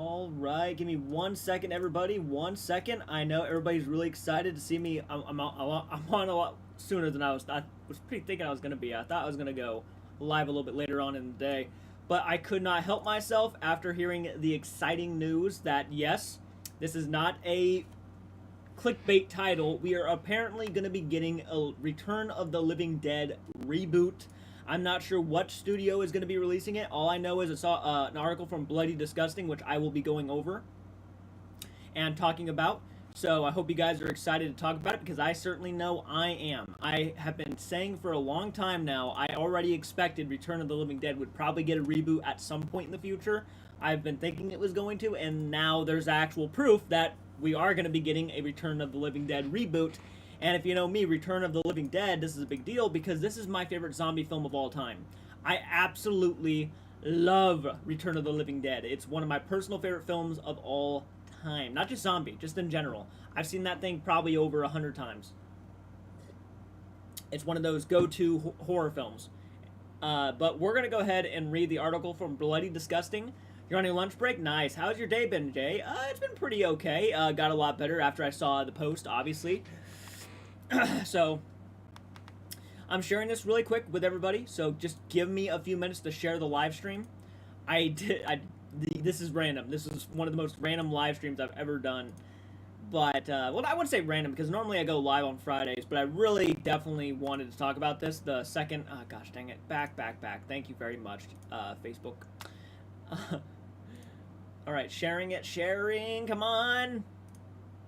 All right, give me 1 second, everybody. 1 second. I know everybody's really excited to see me. I'm on a lot sooner than I was pretty thinking I was gonna be. I thought I was gonna go live a little bit later on in the day, but I could not help myself after hearing the exciting news that yes, this is not a clickbait title. We are apparently going to be getting a Return of the Living Dead reboot. I'm not sure what studio is going to be releasing it. All I know is I saw an article from Bloody Disgusting, which I will be going over and talking about. So I hope you guys are excited to talk about it because I certainly know I am. I have been saying for a long time now, I already expected Return of the Living Dead would probably get a reboot at some point in the future. I've been thinking it was going to, and now there's actual proof that we are going to be getting a Return of the Living Dead reboot. And if you know me, Return of the Living Dead, this is a big deal because this is my favorite zombie film of all time. I absolutely love Return of the Living Dead. It's one of my personal favorite films of all time. Not just zombie, just in general. I've seen that thing probably over 100 times. It's one of those go-to horror films. But we're going to go ahead and read the article from Bloody Disgusting. You're on your lunch break? Nice. How's your day been, Jay? It's been pretty okay. Got a lot better after I saw the post, obviously. So, I'm sharing this really quick with everybody, so just give me a few minutes to share the live stream. This is random. This is one of the most random live streams I've ever done. But, well, I wouldn't say random, because normally I go live on Fridays, but I really definitely wanted to talk about this. The second, oh gosh dang it, back. Thank you very much, Facebook. Alright, sharing, come on.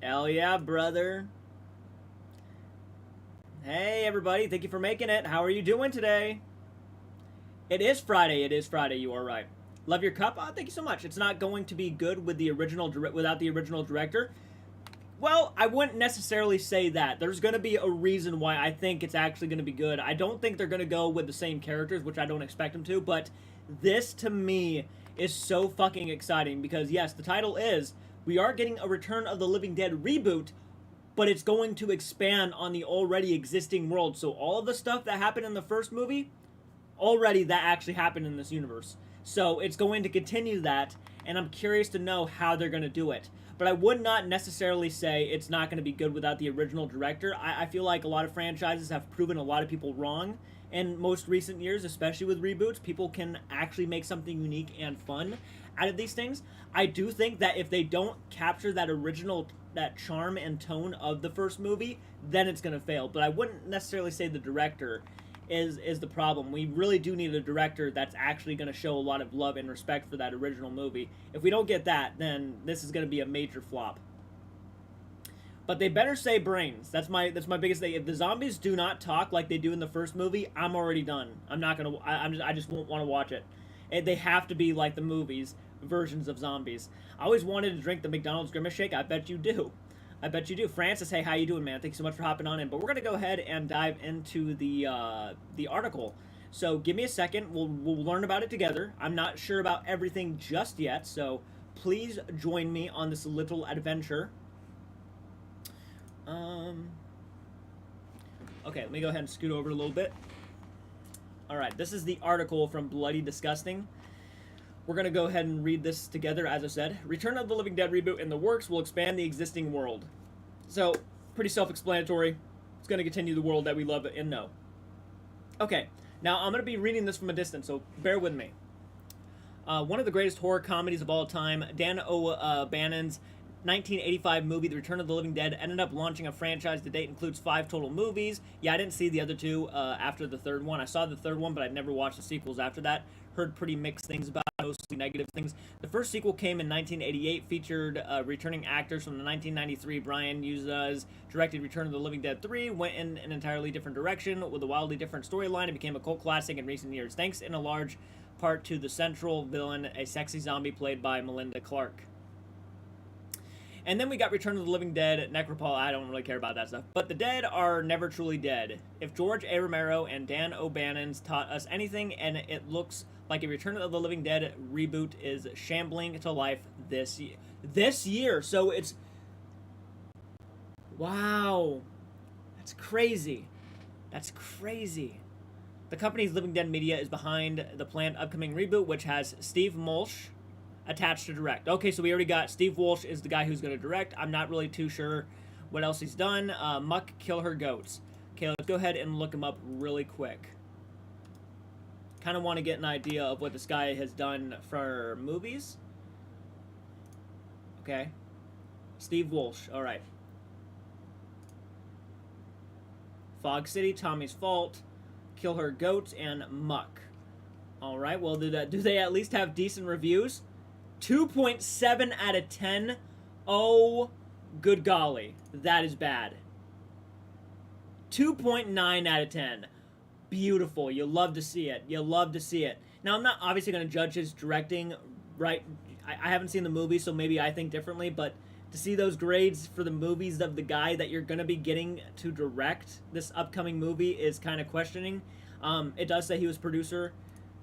Hell yeah, brother. Hey, everybody, thank you for making it. How are you doing today? It is Friday, you are right. Love your cup? Oh, thank you so much. It's not going to be good with the original without the original director. Well, I wouldn't necessarily say that. There's going to be a reason why I think it's actually going to be good. I don't think they're going to go with the same characters, which I don't expect them to, but this, to me, is so fucking exciting because, yes, the title is, we are getting a Return of the Living Dead reboot, but it's going to expand on the already existing world. So all of the stuff that happened in the first movie, already that actually happened in this universe. So it's going to continue that, and I'm curious to know how they're going to do it. But I would not necessarily say it's not going to be good without the original director. I feel like a lot of franchises have proven a lot of people wrong in most recent years, especially with reboots. People can actually make something unique and fun out of these things. I do think that if they don't capture that original, that charm and tone of the first movie, then it's going to fail. But I wouldn't necessarily say the director is the problem. We really do need a director that's actually going to show a lot of love and respect for that original movie. If we don't get that, then this is going to be a major flop. But they better say brains. That's my biggest thing. If the zombies do not talk like they do in the first movie, I'm already done. I'm not gonna. I just won't want to watch it. They have to be like the movies versions of zombies. I always wanted to drink the McDonald's Grimace Shake. I bet you do. I bet you do. Francis, hey, how you doing, man? Thank you so much for hopping on in. But we're gonna go ahead and dive into the article. So give me a second. We'll learn about it together. I'm not sure about everything just yet, so please join me on this little adventure. Okay, let me go ahead and scoot over a little bit. Alright, this is the article from Bloody Disgusting. We're going to go ahead and read this together, as I said. Return of the Living Dead reboot in the works will expand the existing world. So, pretty self-explanatory. It's going to continue the world that we love and know. Okay, now I'm going to be reading this from a distance, so bear with me. One of the greatest horror comedies of all time, Dan O'Bannon's 1985 movie, The Return of the Living Dead, ended up launching a franchise. To date includes 5 total movies. Yeah, I didn't see the other 2 after the third one. I saw the third one, but I'd never watched the sequels after that. Heard pretty mixed things about it, mostly negative things. The first sequel came in 1988, featured returning actors from the 1993 Brian Yuza's directed Return of the Living Dead 3, went in an entirely different direction with a wildly different storyline and became a cult classic in recent years, thanks in a large part to the central villain, a sexy zombie played by Melinda Clarke. And then we got Return of the Living Dead, Necropol. I don't really care about that stuff. But the dead are never truly dead. If George A. Romero and Dan O'Bannon's taught us anything, and it looks like a Return of the Living Dead reboot is shambling to life this year. This year! So it's... Wow. That's crazy. That's crazy. The company's Living Dead Media is behind the planned upcoming reboot, which has Steve Mulch, attached to direct. Okay, so we already got Steve Walsh is the guy who's going to direct. I'm not really too sure what else he's done. Muck, Kill Her Goats. Okay, let's go ahead and look him up really quick. Kind of want to get an idea of what this guy has done for movies. Okay. Steve Walsh. All right. Fog City, Tommy's Fault, Kill Her Goats, and Muck. All right. Well, do they at least have decent reviews? 2.7 out of 10. Oh, good golly. That is bad. 2.9 out of 10. Beautiful. You love to see it. You love to see it. Now, I'm not obviously going to judge his directing, right? I haven't seen the movie, so maybe I think differently, but to see those grades for the movies of the guy that you're going to be getting to direct this upcoming movie is kind of questioning. It does say he was producer,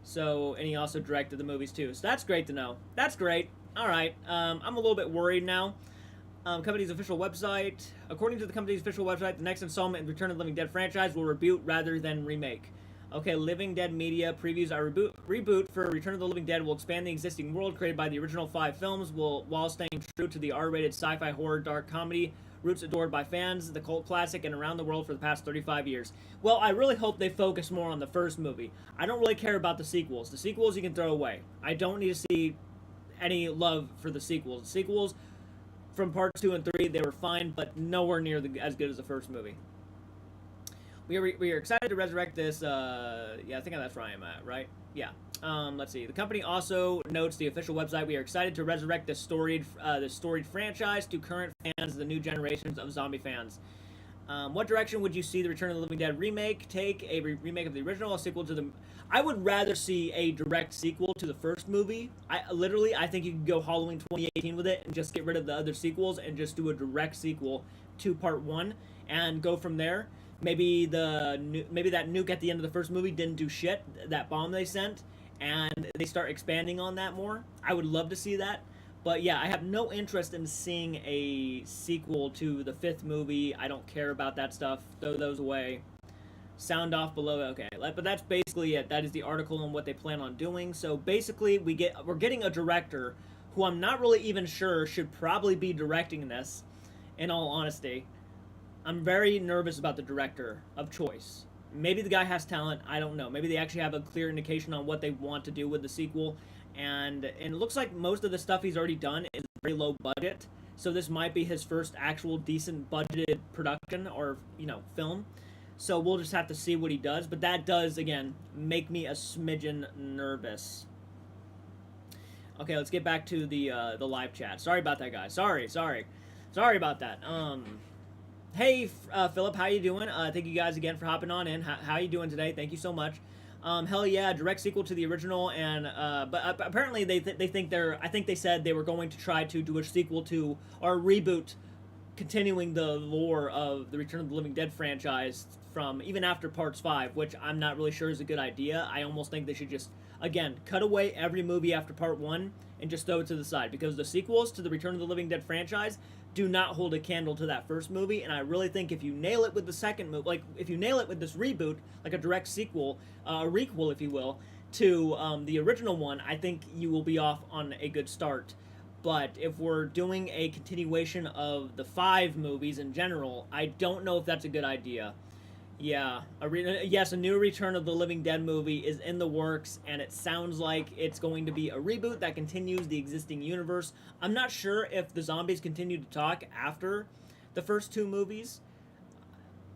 so, and he also directed the movies too. So that's great to know. That's great. All right. I'm a little bit worried now. Company's official website. According to the company's official website, the next installment in Return of the Living Dead franchise will reboot rather than remake. Okay, Living Dead Media previews our reboot for Return of the Living Dead will expand the existing world created by the original 5 films while staying true to the R-rated sci-fi horror dark comedy roots adored by fans, the cult classic, and around the world for the past 35 years. Well, I really hope they focus more on the first movie. I don't really care about the sequels. The sequels you can throw away. I don't need to see any love for the sequels. The sequels from parts 2 and 3, they were fine, but nowhere near as good as the first movie. We are excited to resurrect this. Yeah, I think that's where I am at, right? Yeah. Let's see. The company also notes the official website. We are excited to resurrect the storied franchise to current fans, the new generations of zombie fans. What direction would you see the Return of the Living Dead remake take? A remake of the original, a sequel to the... I would rather see a direct sequel to the first movie. I think you could go Halloween 2018 with it and just get rid of the other sequels and just do a direct sequel to part 1 and go from there. Maybe that nuke at the end of the first movie didn't do shit, that bomb they sent, and they start expanding on that more. I would love to see that. But yeah, I have no interest in seeing a sequel to the 5th movie. I don't care about that stuff. Throw those away. Sound off below. Okay, but that's basically it. That is the article on what they plan on doing. So basically, we're getting a director who I'm not really even sure should probably be directing this, in all honesty. I'm very nervous about the director of choice. Maybe the guy has talent. I don't know. Maybe they actually have a clear indication on what they want to do with the sequel. And it looks like most of the stuff he's already done is very low budget. So this might be his first actual decent budgeted production or, film. So we'll just have to see what he does. But that does, again, make me a smidgen nervous. Okay, let's get back to the live chat. Sorry about that, guys. Sorry about that. Hey, Philip, how you doing? Thank you guys again for hopping on in. How you doing today? Thank you so much. Hell yeah, direct sequel to the original, and but apparently they think I think they said they were going to try to do a sequel to or a reboot, continuing the lore of the Return of the Living Dead franchise from even after parts 5, which I'm not really sure is a good idea. I almost think they should just again cut away every movie after part 1 and just throw it to the side, because the sequels to the Return of the Living Dead franchise do not hold a candle to that first movie, and I really think if you nail it with the second movie, like if you nail it with this reboot, like a direct sequel, a requel if you will, to the original one, I think you will be off on a good start. But if we're doing a continuation of the 5 movies in general, I don't know if that's a good idea. Yeah, yes, a new Return of the Living Dead movie is in the works, and it sounds like it's going to be a reboot that continues the existing universe. I'm not sure if the zombies continue to talk after the first 2 movies.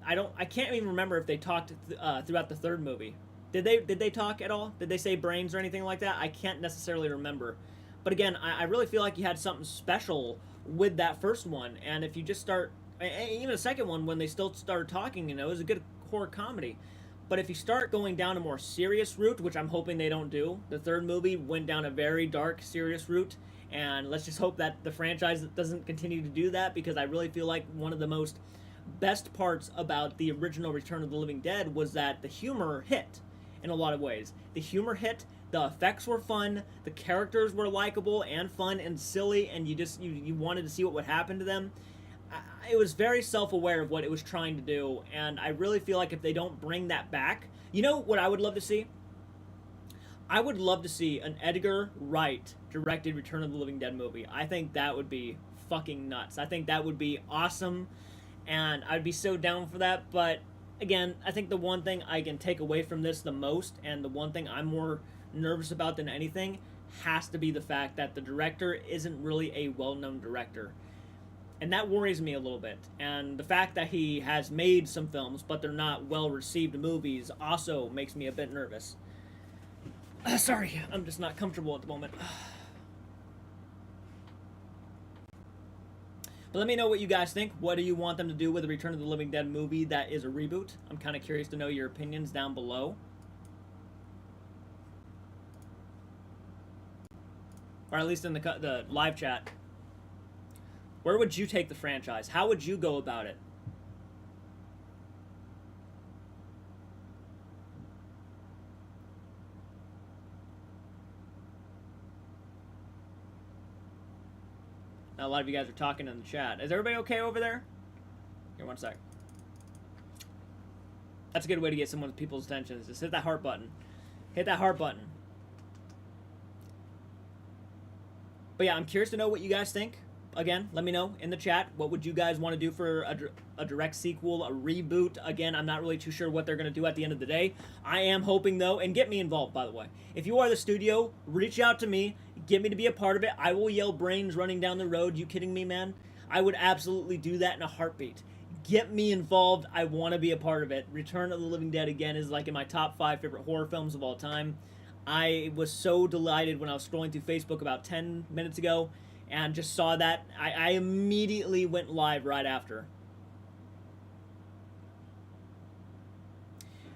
I can't even remember if they talked throughout the 3rd movie. Did they talk at all? Did they say brains or anything like that? I can't necessarily remember. But again, I really feel like you had something special with that first one, and if you just start... Even the second one, when they still started talking, it was a good horror comedy. But if you start going down a more serious route, which I'm hoping they don't do, the 3rd movie went down a very dark, serious route, and let's just hope that the franchise doesn't continue to do that, because I really feel like one of the best parts about the original Return of the Living Dead was that the humor hit in a lot of ways. The humor hit, the effects were fun, the characters were likable and fun and silly, and you wanted to see what would happen to them. It was very self-aware of what it was trying to do, and I really feel like if they don't bring that back... You know what I would love to see? I would love to see an Edgar Wright directed Return of the Living Dead movie. I think that would be fucking nuts. I think that would be awesome, and I'd be so down for that. But again, I think the one thing I can take away from this the most, and the one thing I'm more nervous about than anything, has to be the fact that the director isn't really a well-known director. And that worries me a little bit. And the fact that he has made some films, but they're not well-received movies, also makes me a bit nervous. Sorry, I'm just not comfortable at the moment. But let me know what you guys think. What do you want them to do with the Return of the Living Dead movie that is a reboot? I'm kind of curious to know your opinions down below. Or at least in the live chat. Where would you take the franchise? How would you go about it? Now, a lot of you guys are talking in the chat. Is everybody okay over there? Here, one sec. That's a good way to get some of people's attention. Is just hit that heart button. Hit that heart button. But yeah, I'm curious to know what you guys think. Again, let me know in the chat. What would you guys want to do for a direct sequel, a reboot? Again, I'm not really too sure what they're going to do at the end of the day. I am hoping, though, and get me involved, by the way. If you are the studio, reach out to me. Get me to be a part of it. I will yell brains running down the road. You kidding me, man? I would absolutely do that in a heartbeat. Get me involved. I want to be a part of it. Return of the Living Dead, again, is like in my top 5 favorite horror films of all time. I was so delighted when I was scrolling through Facebook about 10 minutes ago and just saw that. I immediately went live right after.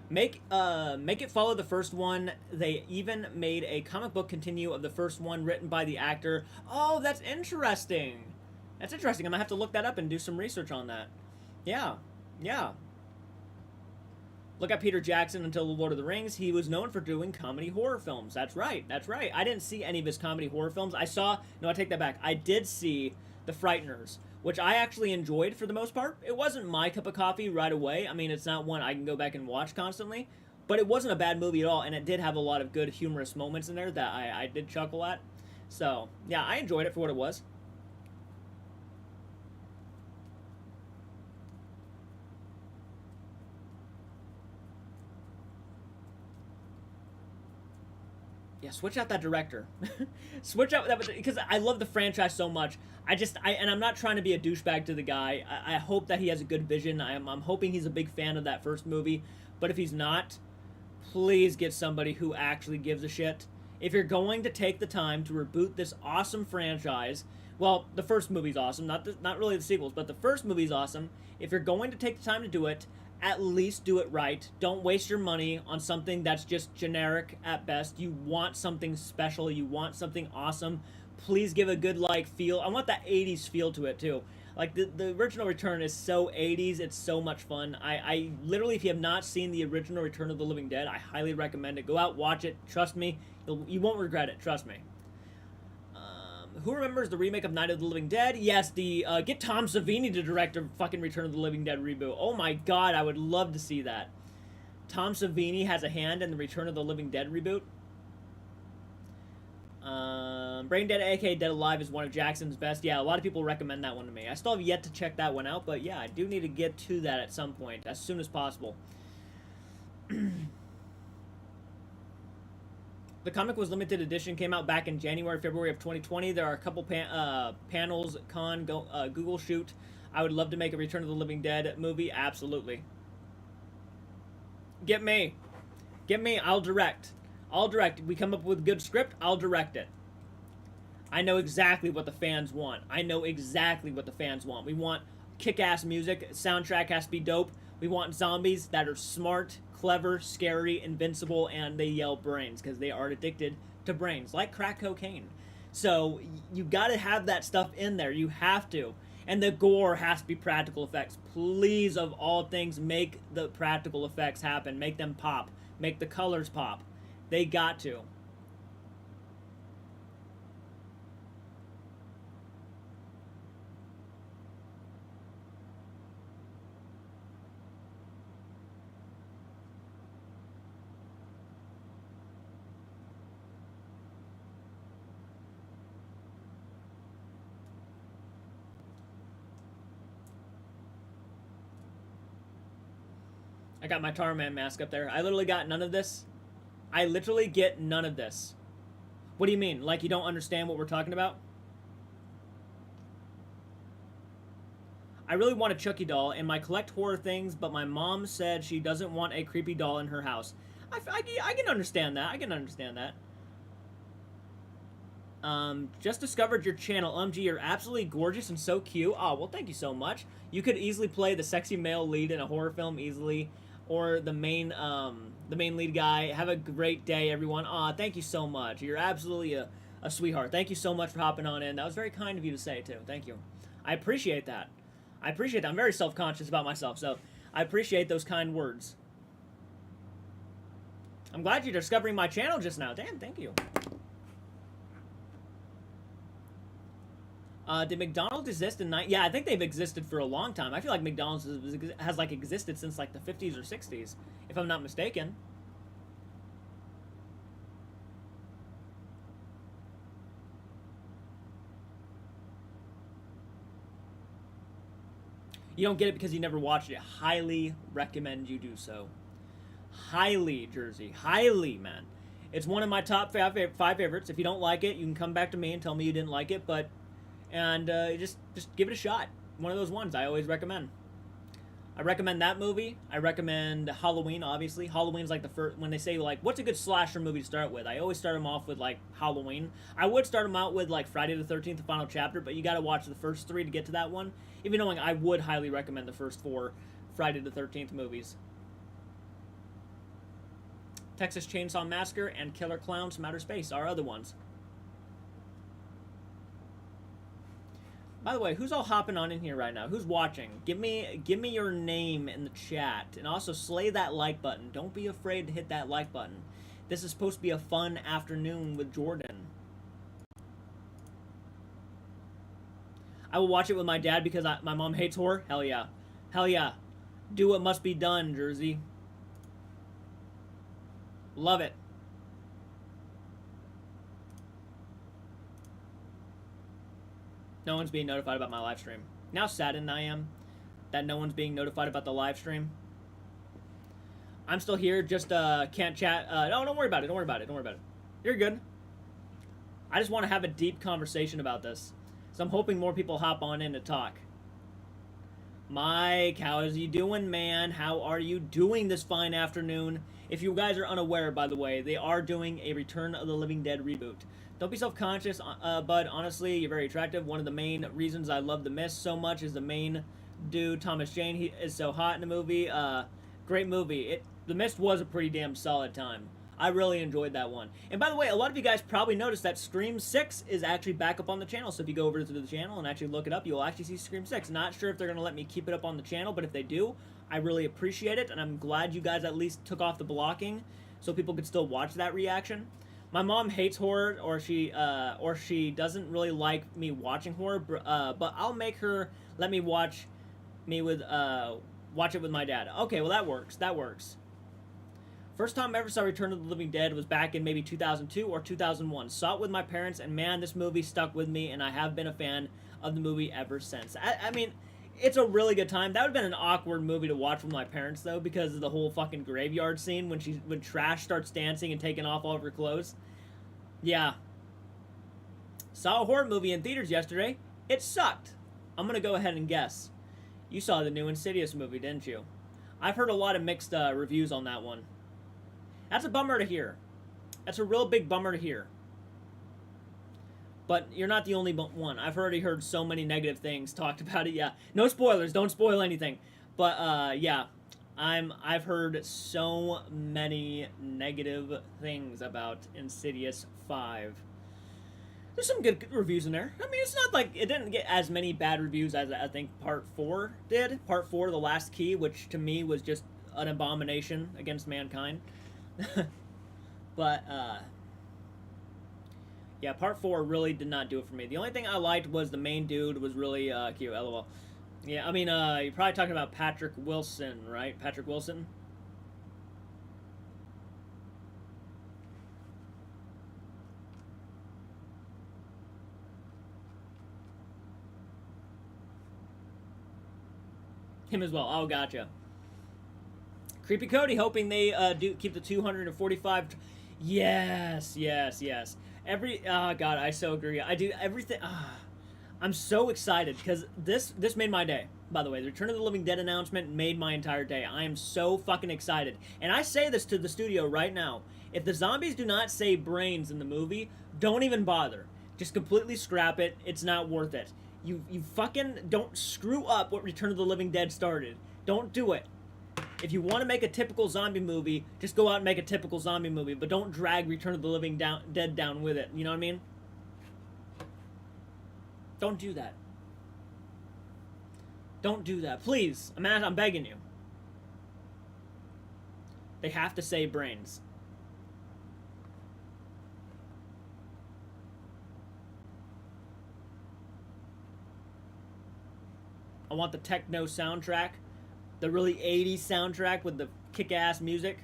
Make it follow the first one. They even made a comic book continue of the first one written by the actor. Oh, that's interesting. That's interesting. I'm going to have to look that up and do some research on that. Yeah. Yeah. Look at Peter Jackson until The Lord of the Rings. He was known for doing comedy horror films. That's right. That's right. I didn't see any of his comedy horror films. I take that back. I did see The Frighteners, which I actually enjoyed for the most part. It wasn't my cup of coffee right away. I mean, it's not one I can go back and watch constantly, but it wasn't a bad movie at all, and it did have a lot of good humorous moments in there that I did chuckle at. So, yeah, I enjoyed it for what it was. Yeah, switch out that director. Switch out that, because I love the franchise so much. And I'm not trying to be a douchebag to the guy. I hope that he has a good vision. I'm hoping he's a big fan of that first movie. But if he's not, please get somebody who actually gives a shit. If you're going to take the time to reboot this awesome franchise, well, the first movie's awesome, not really the sequels, but the first movie's awesome. If you're going to take the time to do it, at least do it right. Don't waste your money on something that's just generic at best. You want something special. You want something awesome. Please give a good, feel. I want that 80s feel to it, too. Like, the original Return is so 80s. It's so much fun. I literally, if you have not seen the original Return of the Living Dead, I highly recommend it. Go out, watch it. Trust me. You won't regret it. Trust me. Who remembers the remake of Night of the Living Dead? Yes, get Tom Savini to direct a fucking Return of the Living Dead reboot. Oh my god, I would love to see that. Tom Savini has a hand in the Return of the Living Dead reboot. Brain Dead, aka Dead Alive, is one of Jackson's best. Yeah, a lot of people recommend that one to me. I still have yet to check that one out, but yeah, I do need to get to that at some point, as soon as possible. The comic was limited edition, came out back in January, February of 2020. There are a couple panels, Google shoot. I would love to make a Return of the Living Dead movie. Absolutely. Get me. Get me. I'll direct. I'll direct. We come up with a good script, I'll direct it. I know exactly what the fans want. I know exactly what the fans want. We want kick-ass music. Soundtrack has to be dope. We want zombies that are smart, clever, scary, invincible, and they yell brains because they are addicted to brains, like crack cocaine. So you got to have that stuff in there. You have to. And the gore has to be practical effects. Please, of all things, make the practical effects happen. Make them pop. Make the colors pop. They got to. I got my Tarman mask up there. I literally got none of this. I literally get none of this. What do you mean? Like you don't understand what we're talking about? I really want a Chucky doll, and I collect horror things, but my mom said she doesn't want a creepy doll in her house. I can understand that. I can understand that. Just discovered your channel. You're absolutely gorgeous and so cute. Oh, well, thank you so much. You could easily play the sexy male lead in a horror film easily, or the main lead guy. Have a great day, everyone. Aw, thank you so much. You're absolutely a sweetheart. Thank you so much for hopping on in. That was very kind of you to say, too. Thank you. I appreciate that. I appreciate that. I'm very self-conscious about myself, so I appreciate those kind words. I'm glad you're discovering my channel just now. Damn, thank you. Did McDonald's exist in Yeah, I think they've existed for a long time. I feel like McDonald's has like existed since like the 50s or 60s, if I'm not mistaken. You don't get it because you never watched it. Highly recommend you do so. Highly, Jersey. Highly, man. It's one of my top five favorites. If you don't like it, you can come back to me and tell me you didn't like it, but... And just give it a shot. One of those ones I always recommend. I recommend that movie. I recommend Halloween, obviously. Halloween's like the first... When they say, like, what's a good slasher movie to start with? I always start them off with, like, Halloween. I would start them out with, like, Friday the 13th, the final chapter, but you gotta watch the first three to get to that one. Even knowing I would highly recommend the first four Friday the 13th movies. Texas Chainsaw Massacre and Killer Clowns from Outer Space are other ones. By the way, who's all hopping on in here right now? Who's watching? Give me your name in the chat. And also slay that like button. Don't be afraid to hit that like button. This is supposed to be a fun afternoon with Jordan. I will watch it with my dad because my mom hates horror. Hell yeah. Hell yeah. Do what must be done, Jersey. Love it. No one's being notified about my live stream. Now saddened I am that no one's being notified about the live stream. I'm still here, just can't chat. No, don't worry about it. Don't worry about it. Don't worry about it. You're good. I just want to have a deep conversation about this. So I'm hoping more people hop on in to talk. Mike, how is you doing, man? How are you doing this fine afternoon? If you guys are unaware, by the way, they are doing a Return of the Living Dead reboot. Don't be self-conscious, bud. Honestly, you're very attractive. One of the main reasons I love The Mist so much is the main dude, Thomas Jane. He is so hot in the movie. Great movie. The Mist was a pretty damn solid time. I really enjoyed that one. And by the way, a lot of you guys probably noticed that Scream 6 is actually back up on the channel. So if you go over to the channel and actually look it up, you'll actually see Scream 6. Not sure if they're going to let me keep it up on the channel, but if they do, I really appreciate it. And I'm glad you guys at least took off the blocking so people could still watch that reaction. My mom hates horror, or she doesn't really like me watching horror, but I'll make her let me watch it with my dad. Okay, well that works. That works. First time I ever saw Return of the Living Dead was back in maybe 2002 or 2001. Saw it with my parents, and man, this movie stuck with me, and I have been a fan of the movie ever since. I mean, it's a really good time. That would have been an awkward movie to watch with my parents, though, because of the whole fucking graveyard scene when Trash starts dancing and taking off all of her clothes. Yeah. Saw a horror movie in theaters yesterday. It sucked. I'm gonna go ahead and guess. You saw the new Insidious movie, didn't you? I've heard a lot of mixed reviews on that one. That's a bummer to hear. That's a real big bummer to hear. But you're not the only one. I've already heard so many negative things talked about it. Yeah, no spoilers. Don't spoil anything. But yeah, I've heard so many negative things about Insidious 5. There's some good reviews in there. I mean, it's not like it didn't get as many bad reviews as I think Part 4 did. Part 4, The Last Key, which to me was just an abomination against mankind. But yeah, Part 4 really did not do it for me. The only thing I liked was the main dude was really cute. LOL. Yeah, I mean, you're probably talking about Patrick Wilson, right? Patrick Wilson? Him as well. Oh, gotcha. Creepy Cody hoping they do keep the 245. Yes, yes, yes. Oh god, I so agree. I do everything. I'm so excited because this made my day. By the way, the Return of the Living Dead announcement made my entire day. I am so fucking excited, and I say this to the studio right now. If the zombies do not say brains in the movie, don't even bother. Just completely scrap it. It's not worth it. You fucking don't screw up what Return of the Living Dead started. Don't do it. If you want to make a typical zombie movie, just go out and make a typical zombie movie, but don't drag Return of the Living Dead down with it. You know what I mean? Don't do that. Don't do that. Please. I'm begging you. They have to say brains. I want the techno soundtrack. The really 80s soundtrack with the kick-ass music.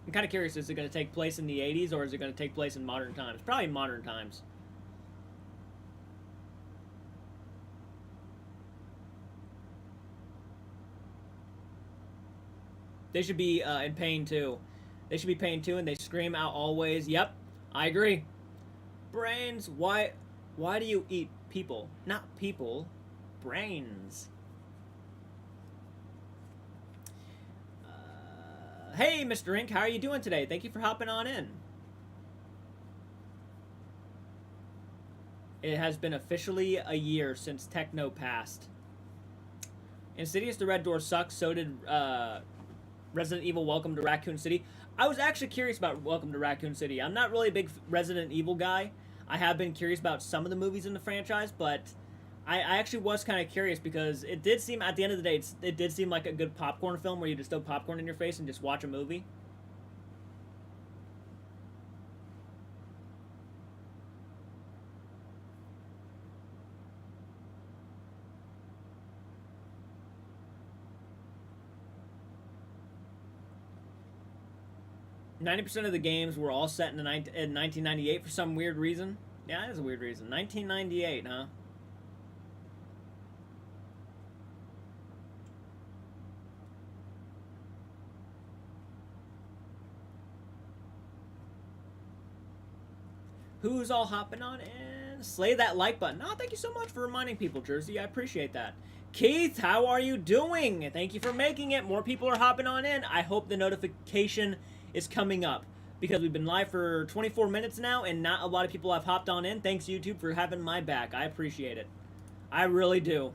I'm kind of curious, is it going to take place in the 80s or is it going to take place in modern times? Probably modern times. They should be in pain too. They should be pain too, and they scream out always. Yep, I agree. Brains, why do you eat people? Not people, brains. Hey, Mr. Ink, how are you doing today? Thank you for hopping on in. It has been officially a year since Techno passed. Insidious the Red Door sucks, so did Resident Evil Welcome to Raccoon City. I was actually curious about Welcome to Raccoon City. I'm not really a big Resident Evil guy. I have been curious about some of the movies in the franchise, but I actually was kind of curious because it did seem, at the end of the day, it did seem like a good popcorn film where you just throw popcorn in your face and just watch a movie. %90 of the games were all set in 1998 for some weird reason. Yeah, that is a weird reason. 1998, huh? Who's all hopping on in? Slay that like button. Oh, thank you so much for reminding people, Jersey. I appreciate that. Keith, how are you doing? Thank you for making it. More people are hopping on in. I hope the notification is coming up because we've been live for 24 minutes now and not a lot of people have hopped on in. Thanks, YouTube, for having my back. I appreciate it. I really do.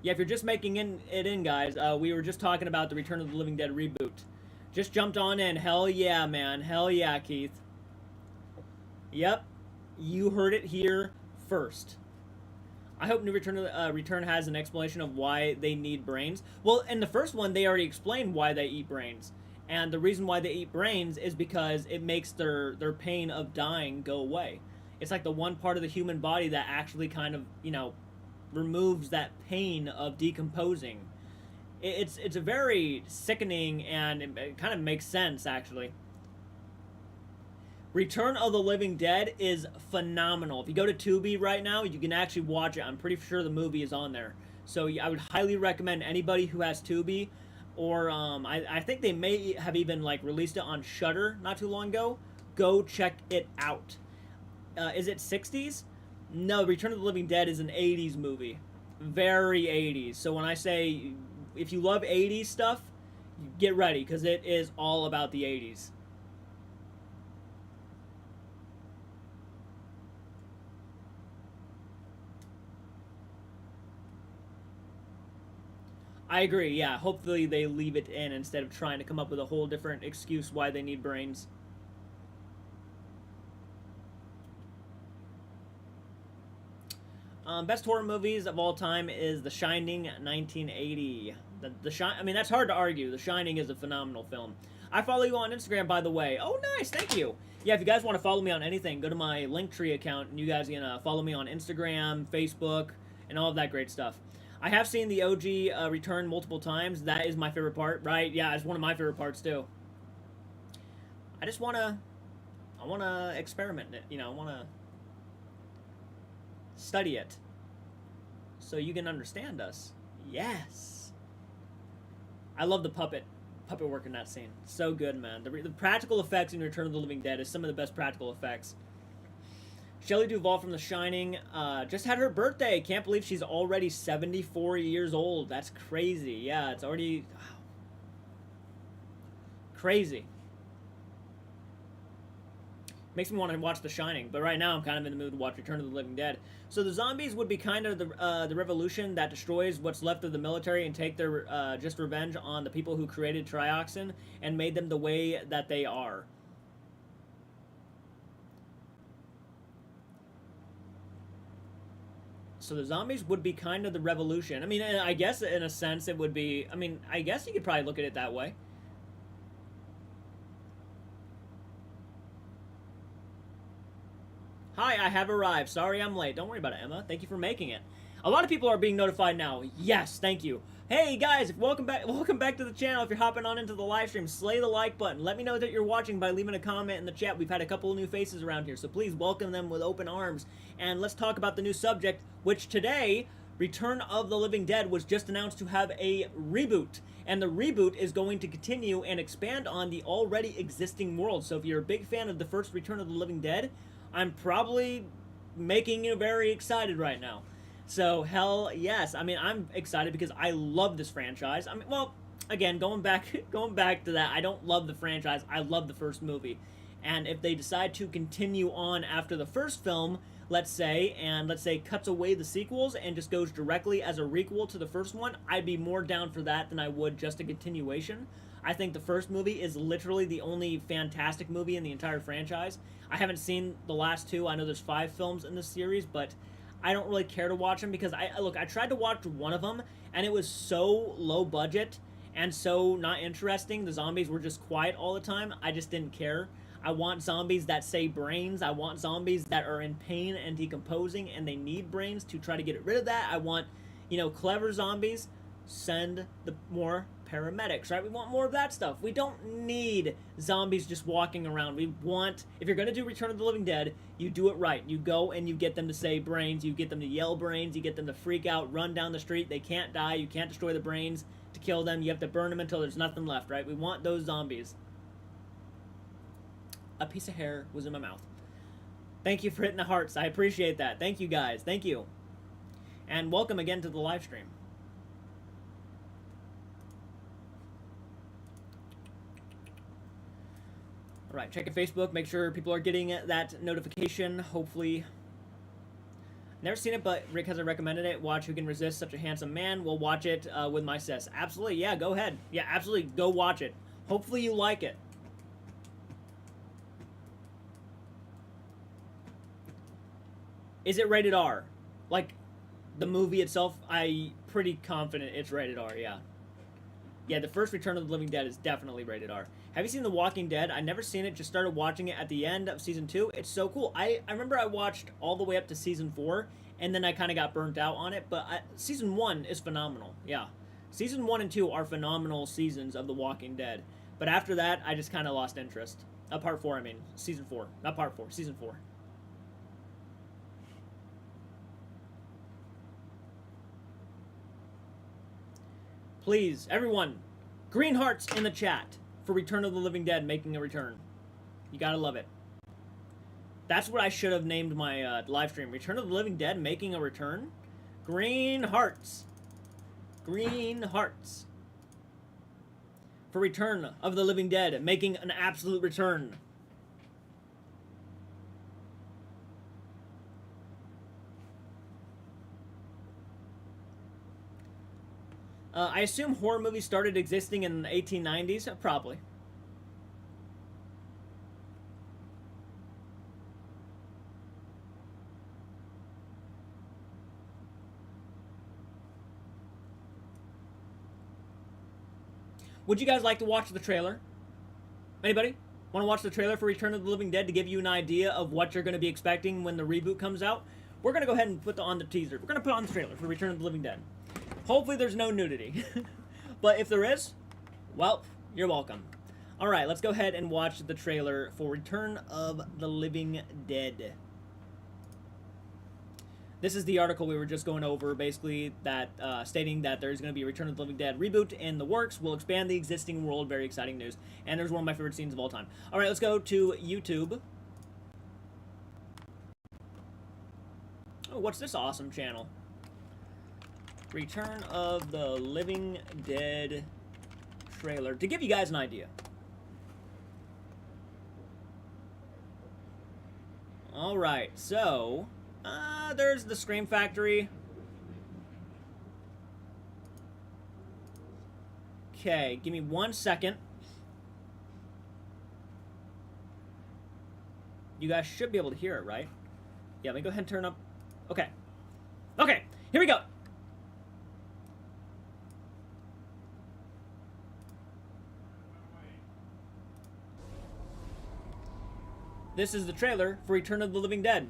Yeah, if you're just making it in, guys, we were just talking about the Return of the Living Dead reboot. Just jumped on in. Hell yeah, man. Hell yeah, Keith. Yep. You heard it here first. I hope New Return has an explanation of why they need brains. Well, in the first one, they already explained why they eat brains. And the reason why they eat brains is because it makes their pain of dying go away. It's like the one part of the human body that actually kind of, you know, removes that pain of decomposing. It's a very sickening, and it kind of makes sense, actually. Return of the Living Dead is phenomenal. If you go to Tubi right now, you can actually watch it. I'm pretty sure the movie is on there. So I would highly recommend anybody who has Tubi, or I think they may have even like released it on Shudder not too long ago. Go check it out. Is it 60s? No, Return of the Living Dead is an 80s movie. Very 80s. So when I say if you love 80s stuff, get ready because it is all about the 80s. I agree, yeah. Hopefully they leave it in instead of trying to come up with a whole different excuse why they need brains. Best horror movies of all time is The Shining, 1980. I mean, that's hard to argue. The Shining is a phenomenal film. I follow you on Instagram, by the way. Oh, nice. Thank you. Yeah, if you guys want to follow me on anything, go to my Linktree account, and you guys can follow me on Instagram, Facebook, and all of that great stuff. I have seen the OG return multiple times. That is my favorite part, right? Yeah, it's one of my favorite parts, too. I just want to I want to experiment it. You know, I want to study it so you can understand us. Yes. I love the puppet work in that scene. So good, man. The practical effects in Return of the Living Dead is some of the best practical effects. Shelley Duvall from The Shining just had her birthday. Can't believe she's already 74 years old. That's crazy. Yeah, it's already... Wow. Crazy. Makes me want to watch The Shining, but right now I'm kind of in the mood to watch Return of the Living Dead. So the zombies would be kind of the revolution that destroys what's left of the military and take their just revenge on the people who created trioxin and made them the way that they are. So the zombies would be kind of the revolution. I mean, I guess in a sense it would be... I mean, I guess you could probably look at it that way. Hi, I have arrived. Sorry I'm late. Don't worry about it, Emma. Thank you for making it. A lot of people are being notified now. Yes, thank you. Hey guys, welcome back to the channel. If you're hopping on into the live stream, slay the like button. Let me know that you're watching by leaving a comment in the chat. We've had a couple of new faces around here, so please welcome them with open arms. And let's talk about the new subject, which today, Return of the Living Dead was just announced to have a reboot. And the reboot is going to continue and expand on the already existing world. So if you're a big fan of the first Return of the Living Dead, I'm probably making you very excited right now. So, hell yes. I mean, I'm excited because I love this franchise. I mean, well, again, going back to that, I don't love the franchise. I love the first movie. And if they decide to continue on after the first film, let's say cuts away the sequels and just goes directly as a requel to the first one, I'd be more down for that than I would just a continuation. I think the first movie is literally the only fantastic movie in the entire franchise. I haven't seen the last two. I know there's 5 films in this series, but I don't really care to watch them because I tried to watch one of them and it was so low budget and so not interesting. The zombies were just quiet all the time. I just didn't care. I want zombies that say brains. I want zombies that are in pain and decomposing and they need brains to try to get rid of that. I want, clever zombies. Send the more paramedics, right? We want more of that stuff. We don't need zombies just walking around. We want, if you're going to do Return of the Living Dead, you do it right. You go and you get them to say brains. You get them to yell brains. You get them to freak out, run down the street. They can't die. You can't destroy the brains to kill them. You have to burn them until there's nothing left, right? We want those zombies. A piece of hair was in my mouth. Thank you for hitting the hearts. I appreciate that. Thank you, guys. Thank you. And welcome again to the live stream. All right, checking Facebook, make sure people are getting that notification, hopefully. Never seen it, but Rick has recommended it. Watch Who Can Resist Such a Handsome Man. We'll watch it with my sis. Absolutely, yeah, go ahead. Yeah, absolutely, go watch it. Hopefully you like it. Is it rated R? Like, the movie itself, I'm pretty confident it's rated R, yeah. Yeah, the first Return of the Living Dead is definitely rated R. Have you seen The Walking Dead? I never seen it, just started watching it at the end of Season 2. It's so cool. I remember I watched all the way up to Season 4, and then I kind of got burnt out on it, but Season 1 is phenomenal, yeah. Season 1 and 2 are phenomenal seasons of The Walking Dead, but after that, I just kind of lost interest. Part 4, I mean. Season 4. Not Part 4, Season 4. Please, everyone, green hearts in the chat for Return of the Living Dead making a return. You gotta love it. That's what I should have named my live stream. Return of the Living Dead making a return? Green hearts. Green hearts. For Return of the Living Dead making an absolute return. I assume horror movies started existing in the 1890s? Probably. Would you guys like to watch the trailer? Anybody? Want to watch the trailer for Return of the Living Dead to give you an idea of what you're going to be expecting when the reboot comes out? We're going to go ahead and put on the teaser. We're going to put on the trailer for Return of the Living Dead. Hopefully there's no nudity. But if there is, well, you're welcome. All right, let's go ahead and watch the trailer for Return of the Living Dead. This is the article we were just going over, basically, that stating that there's going to be a Return of the Living Dead reboot in the works. Will expand the existing world. Very exciting news. And there's one of my favorite scenes of all time. All right, let's go to YouTube. Oh, what's this awesome channel? Return of the Living Dead trailer. To give you guys an idea. All right, so there's the Scream Factory. Okay, give me 1 second. You guys should be able to hear it, right? Yeah, let me go ahead and turn up. Okay. Okay, here we go. This is the trailer for Return of the Living Dead.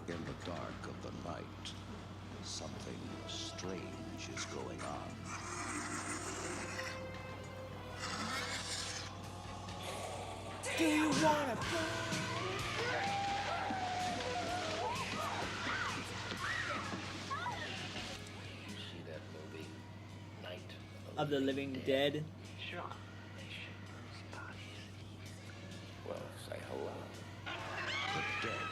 In the dark of the night, something strange is going on. Do you wanna play? See that movie, Night Of the Living Dead. Sure. They ship those bodies. Well, say hello. The dead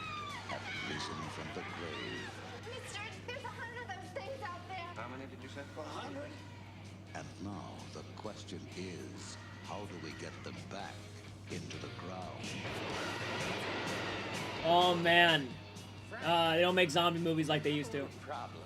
have risen from the grave, Mister, there's 100 of those things out there. How many did you say? 100. and now the question is, how do we get them back into the ground? Oh man, they don't make zombie movies like they used to. Problem.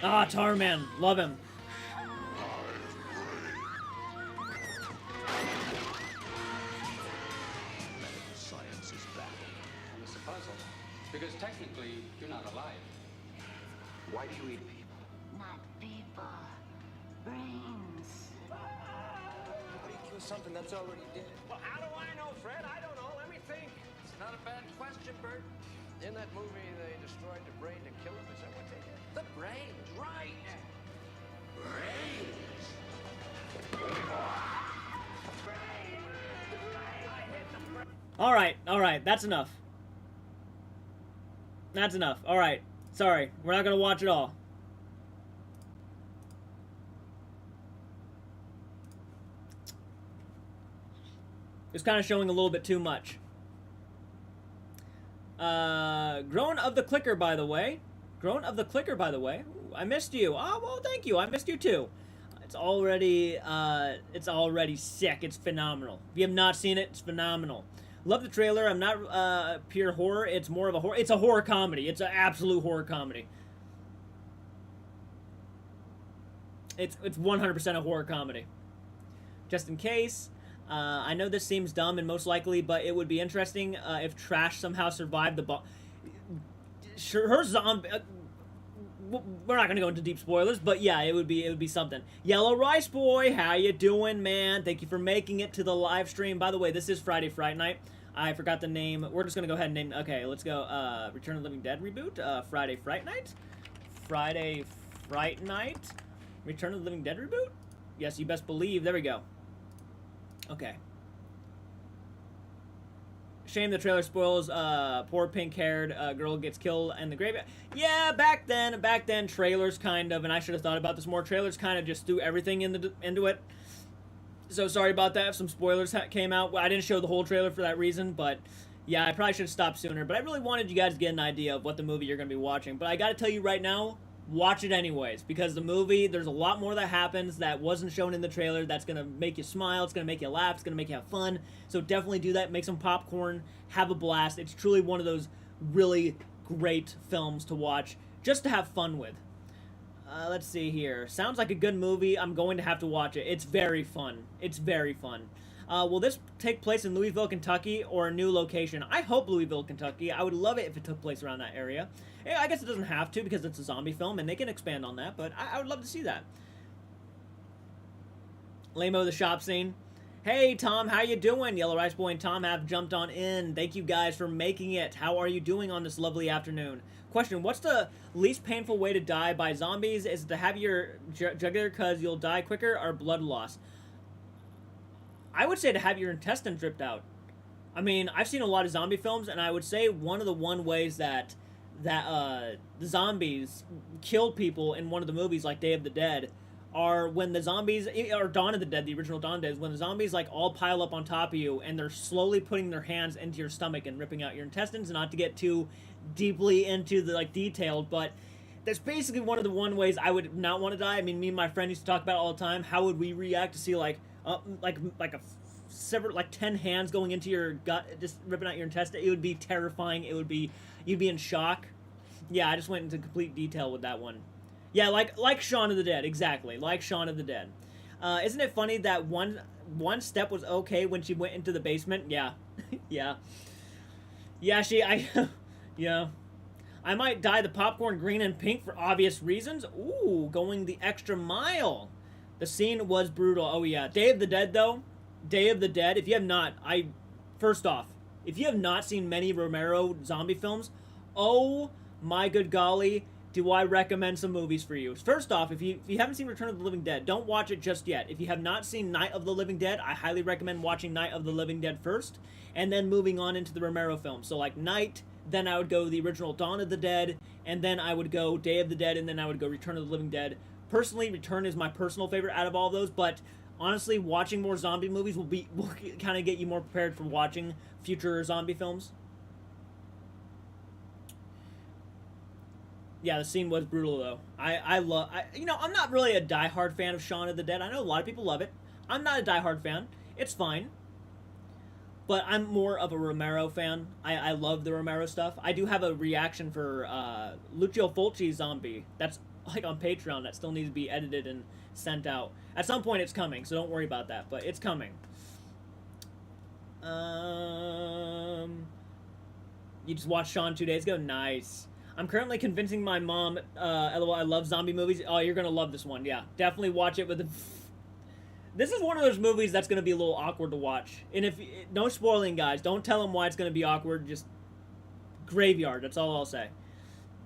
Ah, Tarman, love him. Medical science is back. It's a puzzle, because technically, you're not alive. Why do you eat people? Not people. Brains. How do you kill something that's already dead? Well, how do I know, Fred? I don't know. Let me think. It's not a bad question, Bert. In that movie, they destroyed the brain to kill him. Is that what they did? The brain, right? All right, that's enough. That's enough. All right, sorry, we're not gonna watch it all. It's kind of showing a little bit too much. Grown of the Clicker, by the way. Grown of the Clicker, by the way. Ooh, I missed you. Oh, well, thank you. I missed you too. It's already sick. It's phenomenal. If you have not seen it, it's phenomenal. Love the trailer. I'm not pure horror. It's more of a horror. It's a horror comedy. It's an absolute horror comedy. It's 100% a horror comedy. Just in case, I know this seems dumb and most likely, but it would be interesting if Trash somehow survived the bomb. Sure, her zombie. We're not gonna go into deep spoilers, but yeah, it would be something. Yellow Rice Boy, how you doing, man? Thank you for making it to the live stream. By the way, this is Friday Fright Night. I forgot the name. We're just gonna go ahead and name. Okay, let's go. Return of the Living Dead reboot. Friday Fright Night. Friday Fright Night. Return of the Living Dead reboot. Yes, you best believe. There we go. Okay. Shame the trailer spoils. Poor pink-haired girl gets killed in the graveyard. Yeah, back then, trailers kind of, and I should have thought about this more. Trailers kind of just threw everything into it. So sorry about that if some spoilers came out. Well, I didn't show the whole trailer for that reason, but yeah, I probably should have stopped sooner. But I really wanted you guys to get an idea of what the movie you're going to be watching. But I got to tell you right now, watch it anyways, because the movie, there's a lot more that happens that wasn't shown in the trailer that's going to make you smile, it's going to make you laugh, it's going to make you have fun. So definitely do that, make some popcorn, have a blast. It's truly one of those really great films to watch just to have fun with. Let's see here. Sounds like a good movie. I'm going to have to watch it. It's very fun. It's very fun. Will this take place in Louisville, Kentucky, or a new location? I hope Louisville, Kentucky. I would love it if it took place around that area. Yeah, I guess it doesn't have to because it's a zombie film, and they can expand on that, but I would love to see that. Lamo the shop scene. Hey, Tom, how you doing? Yellow Rice Boy and Tom have jumped on in. Thank you guys for making it. How are you doing on this lovely afternoon? Question, what's the least painful way to die by zombies? Is it to have your jugular because you'll die quicker, or blood loss? I would say to have your intestines ripped out. I mean, I've seen a lot of zombie films, and I would say one of the ways that the zombies killed people in one of the movies, like Day of the Dead, are when the zombies, or Dawn of the Dead, the original Dawn of the Dead, when the zombies like all pile up on top of you and they're slowly putting their hands into your stomach and ripping out your intestines. Not to get too deeply into the like detailed, but that's basically one of the ways I would not want to die. I mean, me and my friend used to talk about it all the time. How would we react to see like a several, like 10 hands going into your gut, just ripping out your intestine? It would be terrifying. It would be, you'd be in shock. Yeah, I just went into complete detail with that one. Yeah, like Shaun of the Dead, exactly, like Shaun of the Dead. Isn't it funny that one step was okay when she went into the basement? Yeah, yeah, yeah. I might dye the popcorn green and pink for obvious reasons. Ooh, going the extra mile. The scene was brutal. Oh yeah, Day of the Dead though. Day of the Dead. If you have not, first off, if you have not seen many Romero zombie films, oh my good golly, do I recommend some movies for you. First off, if you haven't seen Return of the Living Dead, don't watch it just yet. If you have not seen Night of the Living Dead, I highly recommend watching Night of the Living Dead first, and then moving on into the Romero films. So like Night, then I would go the original Dawn of the Dead, and then I would go Day of the Dead, and then I would go Return of the Living Dead. Personally, Return is my personal favorite out of all of those, but honestly, watching more zombie movies will kind of get you more prepared for watching future zombie films. Yeah, the scene was brutal though. I'm not really a diehard fan of Shaun of the Dead. I know a lot of people love it. I'm not a diehard fan. It's fine. But I'm more of a Romero fan. I love the Romero stuff. I do have a reaction for Lucio Fulci's Zombie. That's like on Patreon. That still needs to be edited and sent out. At some point it's coming, so don't worry about that. But it's coming. You just watched Shaun 2 days ago? Nice. I'm currently convincing my mom, LOL, I love zombie movies. Oh, you're going to love this one. Yeah, definitely watch it with the... This is one of those movies that's going to be a little awkward to watch. And if... No spoiling, guys. Don't tell them why it's going to be awkward. Just... Graveyard. That's all I'll say.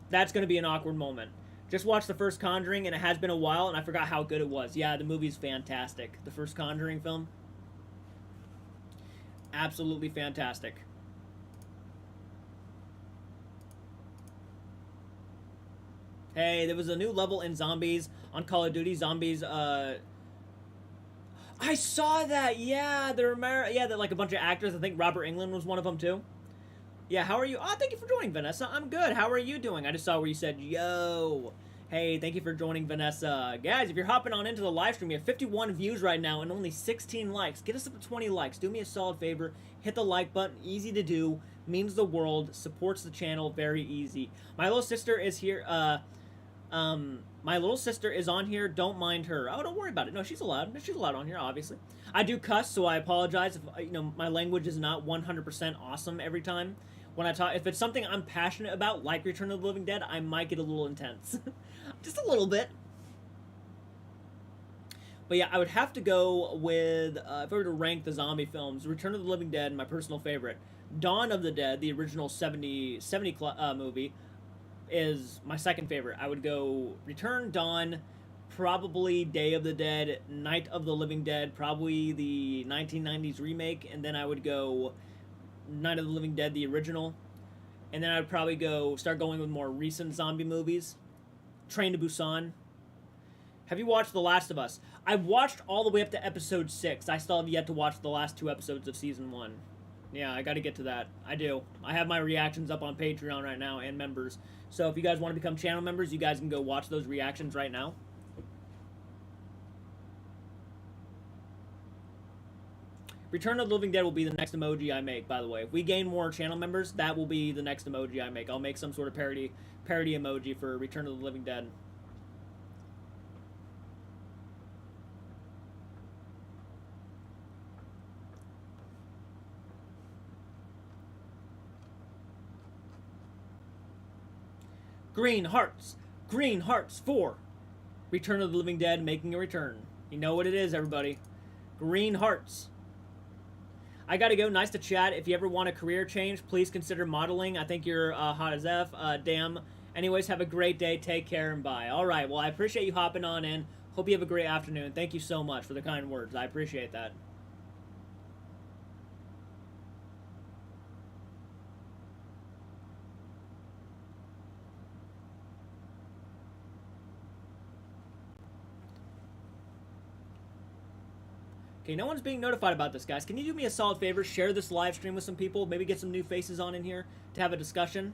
That's going to be an awkward moment. Just watched the first Conjuring, and it has been a while, and I forgot how good it was. Yeah, the movie's fantastic. The first Conjuring film. Absolutely fantastic. Hey, there was a new level in Zombies on Call of Duty. Zombies, I saw that, yeah, that like a bunch of actors. I think Robert Englund was one of them, too. Yeah, how are you? Oh, thank you for joining, Vanessa. I'm good. How are you doing? I just saw where you said, yo. Hey, thank you for joining, Vanessa. Guys, if you're hopping on into the live stream, we have 51 views right now and only 16 likes. Get us up to 20 likes. Do me a solid favor. Hit the like button. Easy to do. Means the world. Supports the channel. Very easy. My little sister is here. My little sister is on here. Don't mind her. Oh, don't worry about it. No, she's allowed. She's allowed on here, obviously. I do cuss, so I apologize if my language is not 100% awesome every time. When I talk, if it's something I'm passionate about, like Return of the Living Dead, I might get a little intense. Just a little bit. But yeah, I would have to go with, if I were to rank the zombie films, Return of the Living Dead, my personal favorite. Dawn of the Dead, the original 70 movie, is my second favorite. I would go Return, Dawn, probably Day of the Dead, Night of the Living Dead, probably the 1990s remake, and then I would go Night of the Living Dead, the original, and then I would probably start going with more recent zombie movies. Train to Busan. Have you watched The Last of Us? I've watched all the way up to episode 6. I still have yet to watch the last 2 episodes of season 1. Yeah, I gotta get to that. I do. I have my reactions up on Patreon right now and members. So if you guys want to become channel members, you guys can go watch those reactions right now. Return of the Living Dead will be the next emoji I make, by the way. If we gain more channel members, that will be the next emoji I make. I'll make some sort of parody emoji for Return of the Living Dead. Green hearts. Green hearts for Return of the Living Dead making a return. You know what it is, everybody. Green hearts. I gotta go. Nice to chat. If you ever want a career change, please consider modeling. I think you're hot as F. Damn. Anyways, have a great day. Take care and bye. All right. Well, I appreciate you hopping on in. Hope you have a great afternoon. Thank you so much for the kind words. I appreciate that. Okay, no one's being notified about this, guys. Can you do me a solid favor? Share this live stream with some people. Maybe get some new faces on in here to have a discussion.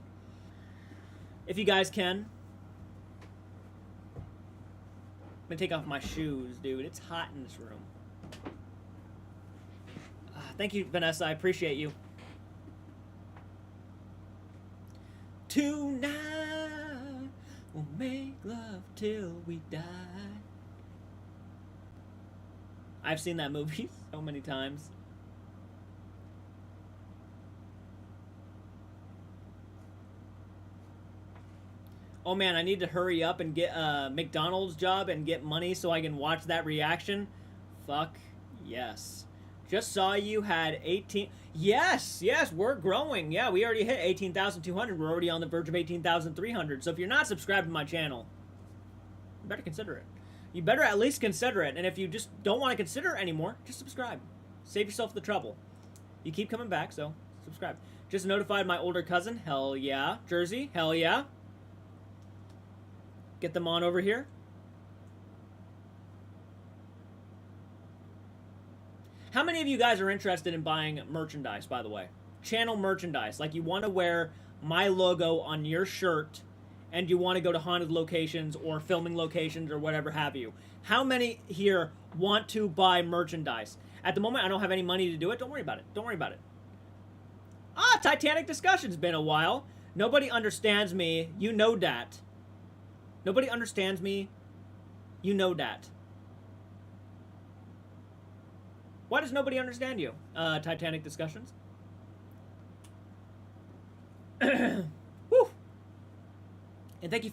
If you guys can. I'm gonna take off my shoes, dude. It's hot in this room. Thank you, Vanessa. I appreciate you. Tonight, we'll make love till we die. I've seen that movie so many times. Oh man, I need to hurry up and get a McDonald's job and get money so I can watch that reaction. Fuck yes. Just saw you had 18... Yes, we're growing. Yeah, we already hit 18,200. We're already on the verge of 18,300. So if you're not subscribed to my channel, you better consider it. You better at least consider it. And if you just don't want to consider it anymore, just subscribe. Save yourself the trouble. You keep coming back, so subscribe. Just notified my older cousin. Hell yeah. Jersey. Hell yeah. Get them on over here. How many of you guys are interested in buying merchandise, by the way? Channel merchandise. Like you want to wear my logo on your shirt and you want to go to haunted locations or filming locations or whatever have you. How many here want to buy merchandise? At the moment, I don't have any money to do it. Don't worry about it. Don't worry about it. Titanic discussion's been a while. Nobody understands me. You know that. Nobody understands me. You know that. Why does nobody understand you? Titanic discussions. Woo! And thank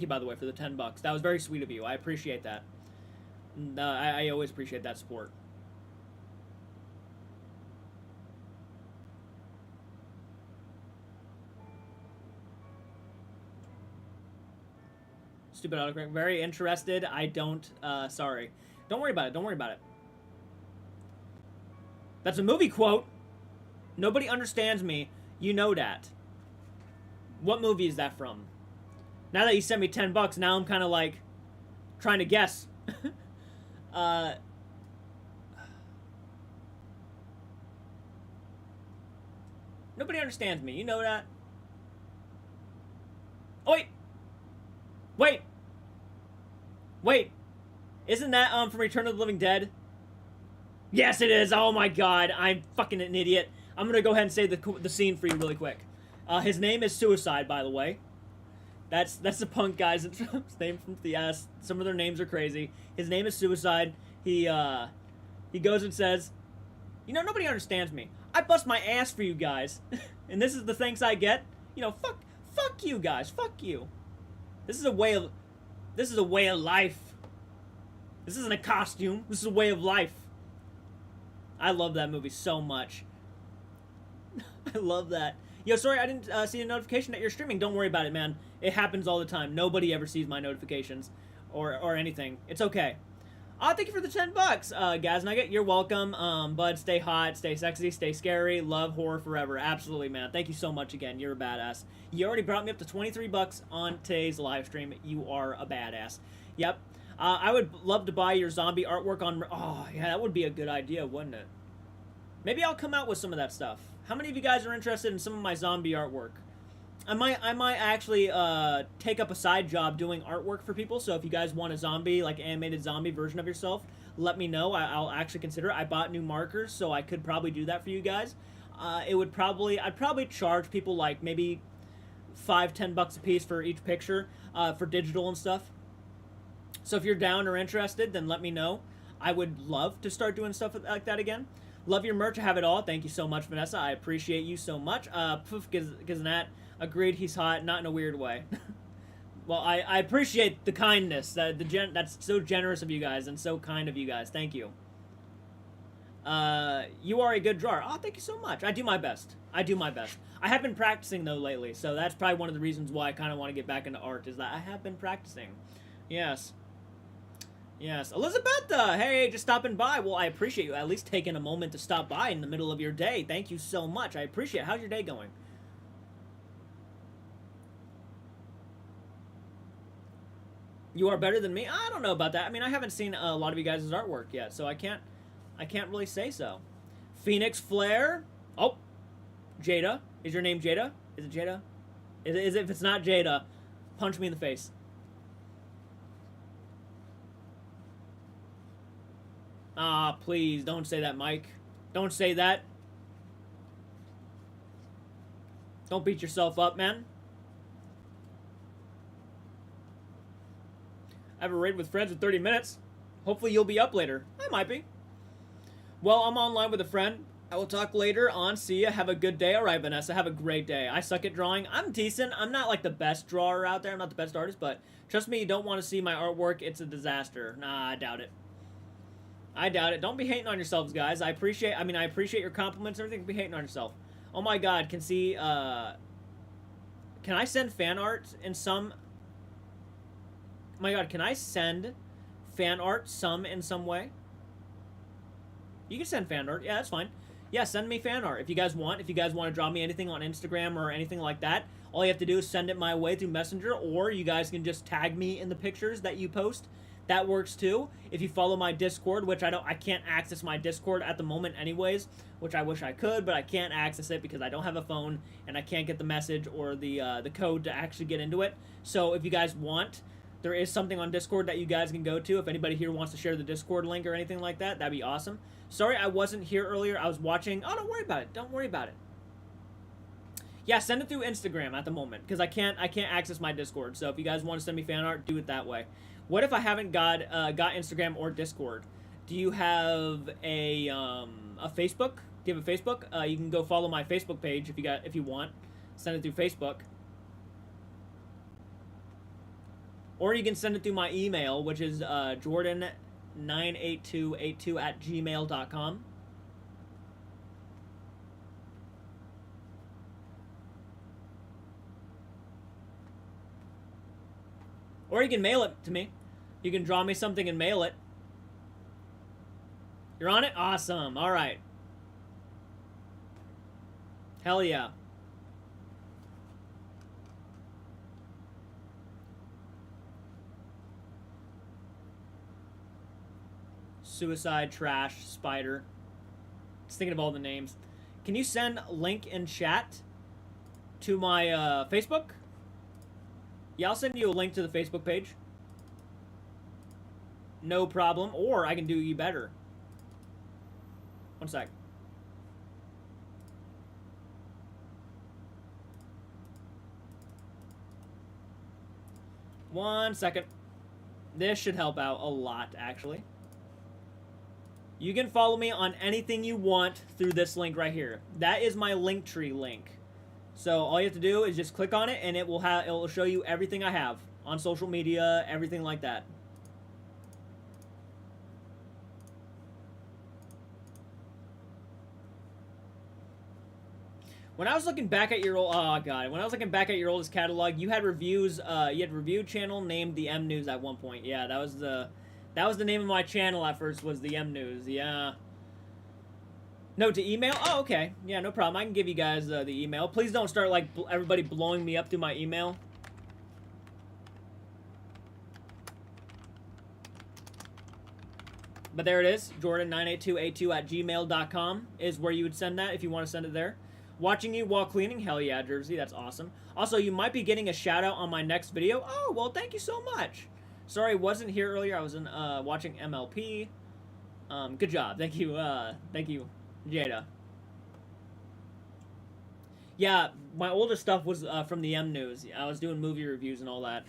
you by the way for the $10. That was very sweet of you. I appreciate that. I always appreciate that support. Stupid autocorrect. Very interested. I don't. Sorry. Don't worry about it. Don't worry about it. That's a movie quote. Nobody understands me. You know that. What movie is that from? Now that you sent me $10, now I'm kind of like trying to guess. Nobody understands me. You know that. Oh, wait. Isn't that from Return of the Living Dead? Yes, it is. Oh my god, I'm fucking an idiot. I'm gonna go ahead and say the scene for you really quick. His name is Suicide, by the way. That's the punk guy's name from the ass. Some of their names are crazy. His name is Suicide. He goes and says, you know, nobody understands me. I bust my ass for you guys, and this is the thanks I get. You know, fuck you guys. Fuck you. This is a way of life. This isn't a costume. This is a way of life. I love that movie so much. I love that. Yo, sorry, I didn't see a notification that you're streaming. Don't worry about it, man. It happens all the time. Nobody ever sees my notifications or anything. It's okay. Thank you for the $10. Gaz Nugget, you're welcome. Bud, stay hot, stay sexy, stay scary. Love horror forever. Absolutely, man. Thank you so much again. You're a badass. You already brought me up to $23 on today's live stream. You are a badass. Yep. I would love to buy your zombie artwork on... Oh, yeah, that would be a good idea, wouldn't it? Maybe I'll come out with some of that stuff. How many of you guys are interested in some of my zombie artwork? I might actually take up a side job doing artwork for people, so if you guys want a zombie, like animated zombie version of yourself, let me know. I'll actually consider it. I bought new markers, so I could probably do that for you guys. I'd probably charge people like maybe $5-10 a piece for each picture for digital and stuff. So if you're down or interested, then let me know. I would love to start doing stuff like that again. Love your merch. I have it all. Thank you so much, Vanessa. I appreciate you so much. Poof Giznat agreed he's hot, not in a weird way. Well, I appreciate the kindness. That's so generous of you guys and so kind of you guys. Thank you. You are a good drawer. Oh, thank you so much. I do my best. I do my best. I have been practicing, though, lately, so that's probably one of the reasons why I kind of want to get back into art, is that I have been practicing. Yes. Yes. Elizabeth, hey, just stopping by. Well, I appreciate you at least taking a moment to stop by in the middle of your day. Thank you so much. I appreciate it. How's your day going? You are better than me? I don't know about that. I mean, I haven't seen a lot of you guys' artwork yet, so I can't really say so. Phoenix Flare. Oh, Jada. Is your name Jada? Is it Jada? Is it, if it's not Jada, punch me in the face. Ah, please, don't say that, Mike. Don't say that. Don't beat yourself up, man. I have a raid with friends in 30 minutes. Hopefully you'll be up later. I might be. Well, I'm online with a friend. I will talk later on. See ya. Have a good day. All right, Vanessa. Have a great day. I suck at drawing. I'm decent. I'm not like the best drawer out there. I'm not the best artist, but trust me, you don't want to see my artwork. It's a disaster. Nah, I doubt it. I doubt it. Don't be hating on yourselves, guys. I appreciate your compliments and everything. Be hating on yourself. Oh my God. Can I send fan art in some... Oh my God, can I send fan art in some way? You can send fan art. Yeah, that's fine. Yeah, send me fan art if you guys want. If you guys want to draw me anything on Instagram or anything like that, all you have to do is send it my way through Messenger, or you guys can just tag me in the pictures that you post. That works too. If you follow my Discord, which I can't access my Discord at the moment anyways, which I wish I could, but I can't access it because I don't have a phone and I can't get the message or the code to actually get into it. So if you guys want, there is something on Discord that you guys can go to. If anybody here wants to share the Discord link or anything like that, that'd be awesome. Sorry I wasn't here earlier. I was watching. Oh, don't worry about it. Don't worry about it. Yeah, send it through Instagram at the moment because I can't access my Discord. So if you guys want to send me fan art, do it that way. What if I haven't got Instagram or Discord? Do you have a Facebook? Do you have a Facebook? You can go follow my Facebook page if you want. Send it through Facebook. Or you can send it through my email, which is jordan98282@gmail.com. Or you can mail it to me. You can draw me something and mail it. You're on it? Awesome. All right. Hell yeah. Suicide, Trash, Spider. Just thinking of all the names. Can you send link in chat to my Facebook? Yeah, I'll send you a link to the Facebook page. No problem. Or I can do you better. One sec. One second. This should help out a lot, actually. You can follow me on anything you want through this link right here. That is my Linktree link. So all you have to do is just click on it, and it will show you everything I have on social media, everything like that. When I was looking back at your old, oh god, when I was looking back at your oldest catalog, you had reviews. You had a review channel named the M News at one point. Yeah, that was the name of my channel at first, was the M News. Yeah. No, to email? Oh, okay. Yeah, no problem. I can give you guys the email. Please don't start, like, everybody blowing me up through my email. But there it is. Jordan98282@gmail.com is where you would send that if you want to send it there. Watching you while cleaning? Hell yeah, Jersey. That's awesome. Also, you might be getting a shout-out on my next video. Oh, well, thank you so much. Sorry, I wasn't here earlier. I was in watching MLP. Good job. Thank you, Jada. Yeah, my oldest stuff was from the M News. I was doing movie reviews and all that.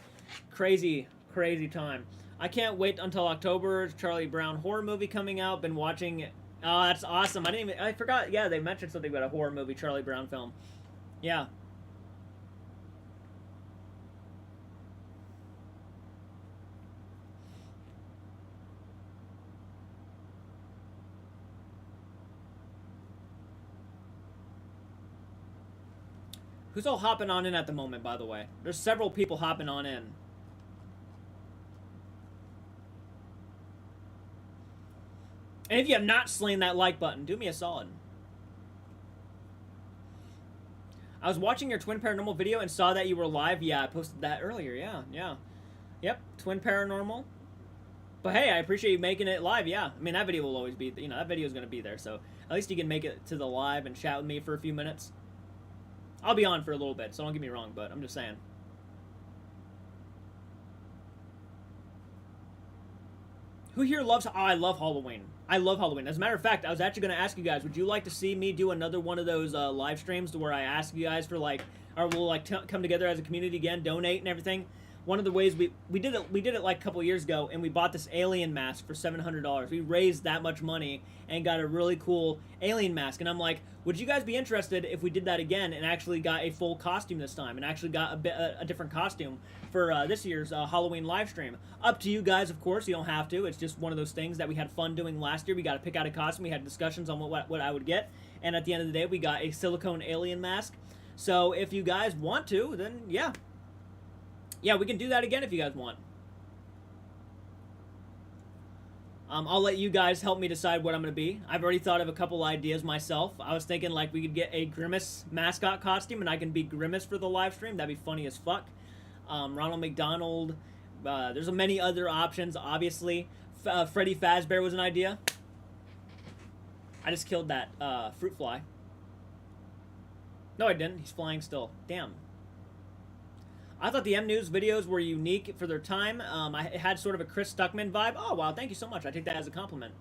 Crazy, crazy time. I can't wait until October. Charlie Brown horror movie coming out. Been watching. Oh, that's awesome. I forgot. Yeah, they mentioned something about a horror movie, Charlie Brown film. Yeah. Who's all hopping on in at the moment, by the way? There's several people hopping on in. And if you have not slain that like button, do me a solid. I was watching your Twin Paranormal video and saw that you were live. Yeah, I posted that earlier. Yeah. Yep, Twin Paranormal. But hey, I appreciate you making it live. Yeah, I mean, that video will always be, you know, that video is going to be there. So at least you can make it to the live and chat with me for a few minutes. I'll be on for a little bit, so don't get me wrong, but I'm just saying. Who here loves... Oh, I love Halloween. I love Halloween. As a matter of fact, I was actually going to ask you guys, would you like to see me do another one of those live streams where I ask you guys for, like... Or we'll, like, come together as a community again, donate and everything? One of the ways we did it like a couple years ago, and we bought this alien mask for $700. We raised that much money and got a really cool alien mask. And I'm like, would you guys be interested if we did that again and actually got a full costume this time and actually got a different costume for this year's Halloween live stream? Up to you guys, of course. You don't have to. It's just one of those things that we had fun doing last year. We got to pick out a costume. We had discussions on what I would get. And at the end of the day, we got a silicone alien mask. So if you guys want to, then yeah. Yeah, we can do that again if you guys want. I'll let you guys help me decide what I'm going to be. I've already thought of a couple ideas myself. I was thinking, like, we could get a Grimace mascot costume, and I can be Grimace for the live stream. That'd be funny as fuck. Ronald McDonald. There's many other options, obviously. Freddy Fazbear was an idea. I just killed that fruit fly. No, I didn't. He's flying still. Damn. I thought the M News videos were unique for their time. It had sort of a Chris Stuckman vibe. Oh, wow, thank you so much. I take that as a compliment.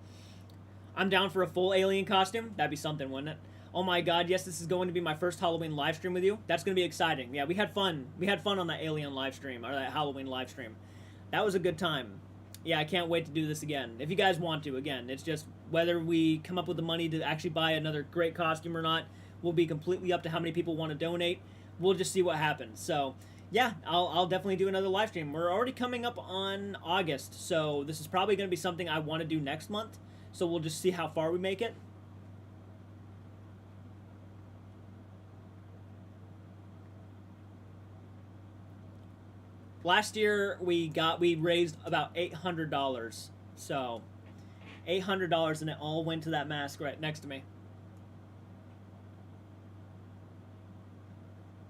I'm down for a full alien costume. That'd be something, wouldn't it? Oh my god, yes, this is going to be my first Halloween live stream with you. That's going to be exciting. Yeah, we had fun. We had fun on that alien live stream, or that Halloween live stream. That was a good time. Yeah, I can't wait to do this again. If you guys want to, again, it's just whether we come up with the money to actually buy another great costume or not will be completely up to how many people want to donate. We'll just see what happens. So... yeah, I'll definitely do another live stream. We're already coming up on August, so this is probably going to be something I want to do next month. So we'll just see how far we make it. Last year we raised about $800. So $800, and it all went to that mask right next to me.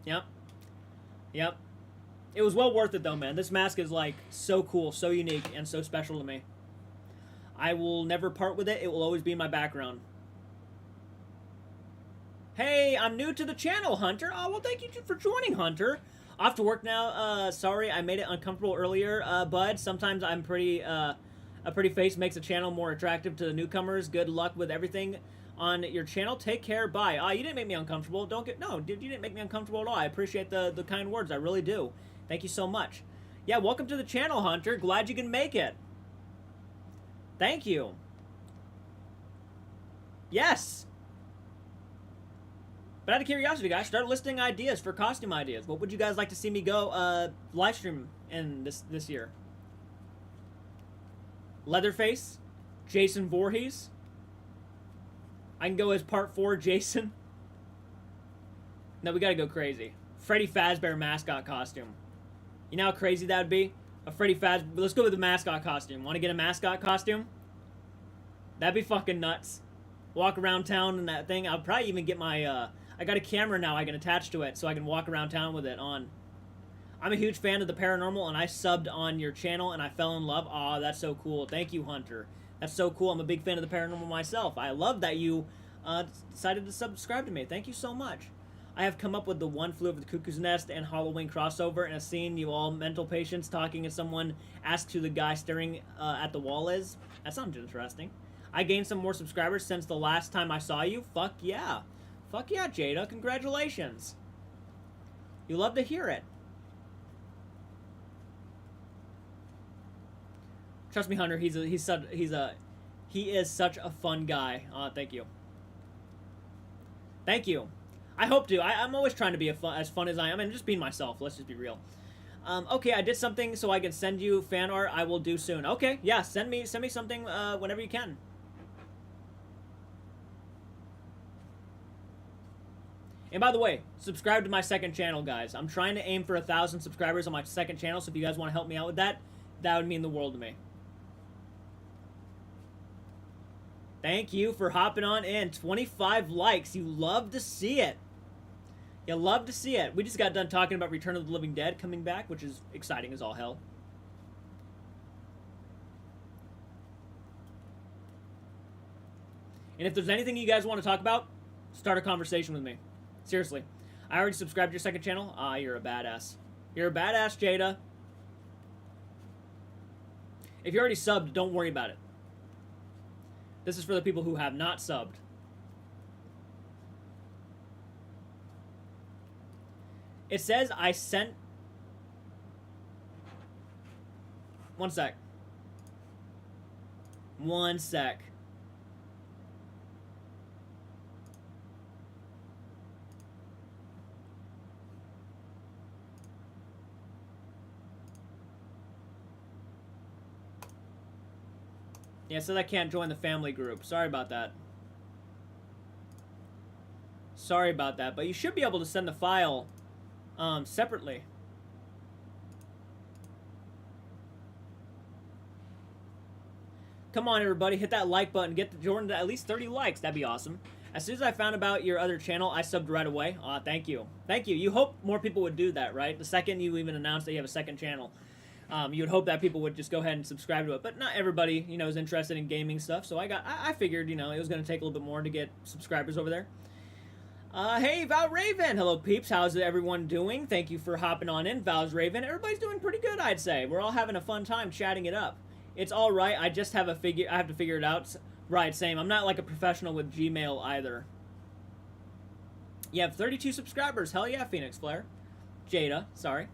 Yep. It was well worth it, though, man. This mask is, like, so cool, so unique, and so special to me. I will never part with it. It will always be in my background. Hey, I'm new to the channel, Hunter. Oh, well, thank you for joining, Hunter. Off to work now. Sorry, I made it uncomfortable earlier, bud. Sometimes a pretty face makes a channel more attractive to the newcomers. Good luck with everything on your channel. Take care. Bye. You didn't make me uncomfortable. No, dude, you didn't make me uncomfortable at all. I appreciate the kind words. I really do. Thank you so much. Yeah, welcome to the channel, Hunter. Glad you can make it. Thank you. Yes. But out of curiosity, guys, start listing ideas for costume ideas. What would you guys like to see me go live stream in this year? Leatherface, Jason Voorhees. I can go as part 4 Jason. No, we gotta go crazy. Freddy Fazbear mascot costume. You know how crazy that would be? A Freddy Fazbear. Let's go with the mascot costume. Want to get a mascot costume? That'd be fucking nuts. Walk around town in that thing. I'll probably even get my, I got a camera now I can attach to it so I can walk around town with it on. I'm a huge fan of the paranormal, and I subbed on your channel, and I fell in love. Aw, that's so cool. Thank you, Hunter. That's so cool. I'm a big fan of the paranormal myself. I love that you decided to subscribe to me. Thank you so much. I have come up with the One Flew Over the Cuckoo's Nest and Halloween crossover in a scene you all mental patients talking as someone asks who the guy staring at the wall is. That sounds interesting. I gained some more subscribers since the last time I saw you. Fuck yeah. Fuck yeah, Jada. Congratulations. You love to hear it. Trust me, Hunter. He is such a fun guy. Thank you. Thank you. I hope to. I'm always trying to be as fun as I am, and just being myself. Let's just be real. Okay, I did something so I can send you fan art. I will do soon. Okay, yeah, send me something whenever you can. And by the way, subscribe to my second channel, guys. I'm trying to aim for 1,000 subscribers on my second channel, so if you guys want to help me out with that, that would mean the world to me. Thank you for hopping on in. 25 likes. You love to see it. You love to see it. We just got done talking about Return of the Living Dead coming back, which is exciting as all hell. And if there's anything you guys want to talk about, start a conversation with me. Seriously. I already subscribed to your second channel. Ah, you're a badass. You're a badass, Jada. If you already subbed, don't worry about it. This is for the people who have not subbed. It says I sent... One sec. One sec. Yeah, so I can't join the family group. Sorry about that. Sorry about that. But you should be able to send the file separately. Come on, everybody. Hit that like button. Get Jordan to at least 30 likes. That'd be awesome. As soon as I found about your other channel, I subbed right away. Aw, thank you. Thank you. You hope more people would do that, right? The second you even announce that you have a second channel. You would hope that people would just go ahead and subscribe to it, but not everybody, you know, is interested in gaming stuff. So I figured, you know, it was going to take a little bit more to get subscribers over there. Hey, Val Raven, hello peeps. How's everyone doing? Thank you for hopping on in, Val's Raven. Everybody's doing pretty good, I'd say. We're all having a fun time chatting it up. It's all right. I just have I have to figure it out. Right, same. I'm not like a professional with Gmail either. You have 32 subscribers. Hell yeah, Phoenix Flare. Jada, sorry.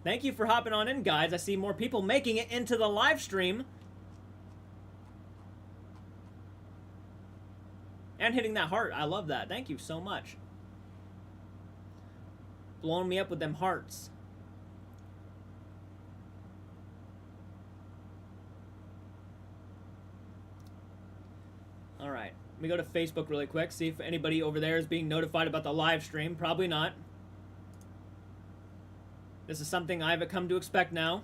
Thank you for hopping on in, guys. I see more people making it into the live stream. And hitting that heart. I love that. Thank you so much. Blowing me up with them hearts. Alright. Let me go to Facebook really quick. See if anybody over there is being notified about the live stream. Probably not. This is something I've come to expect now.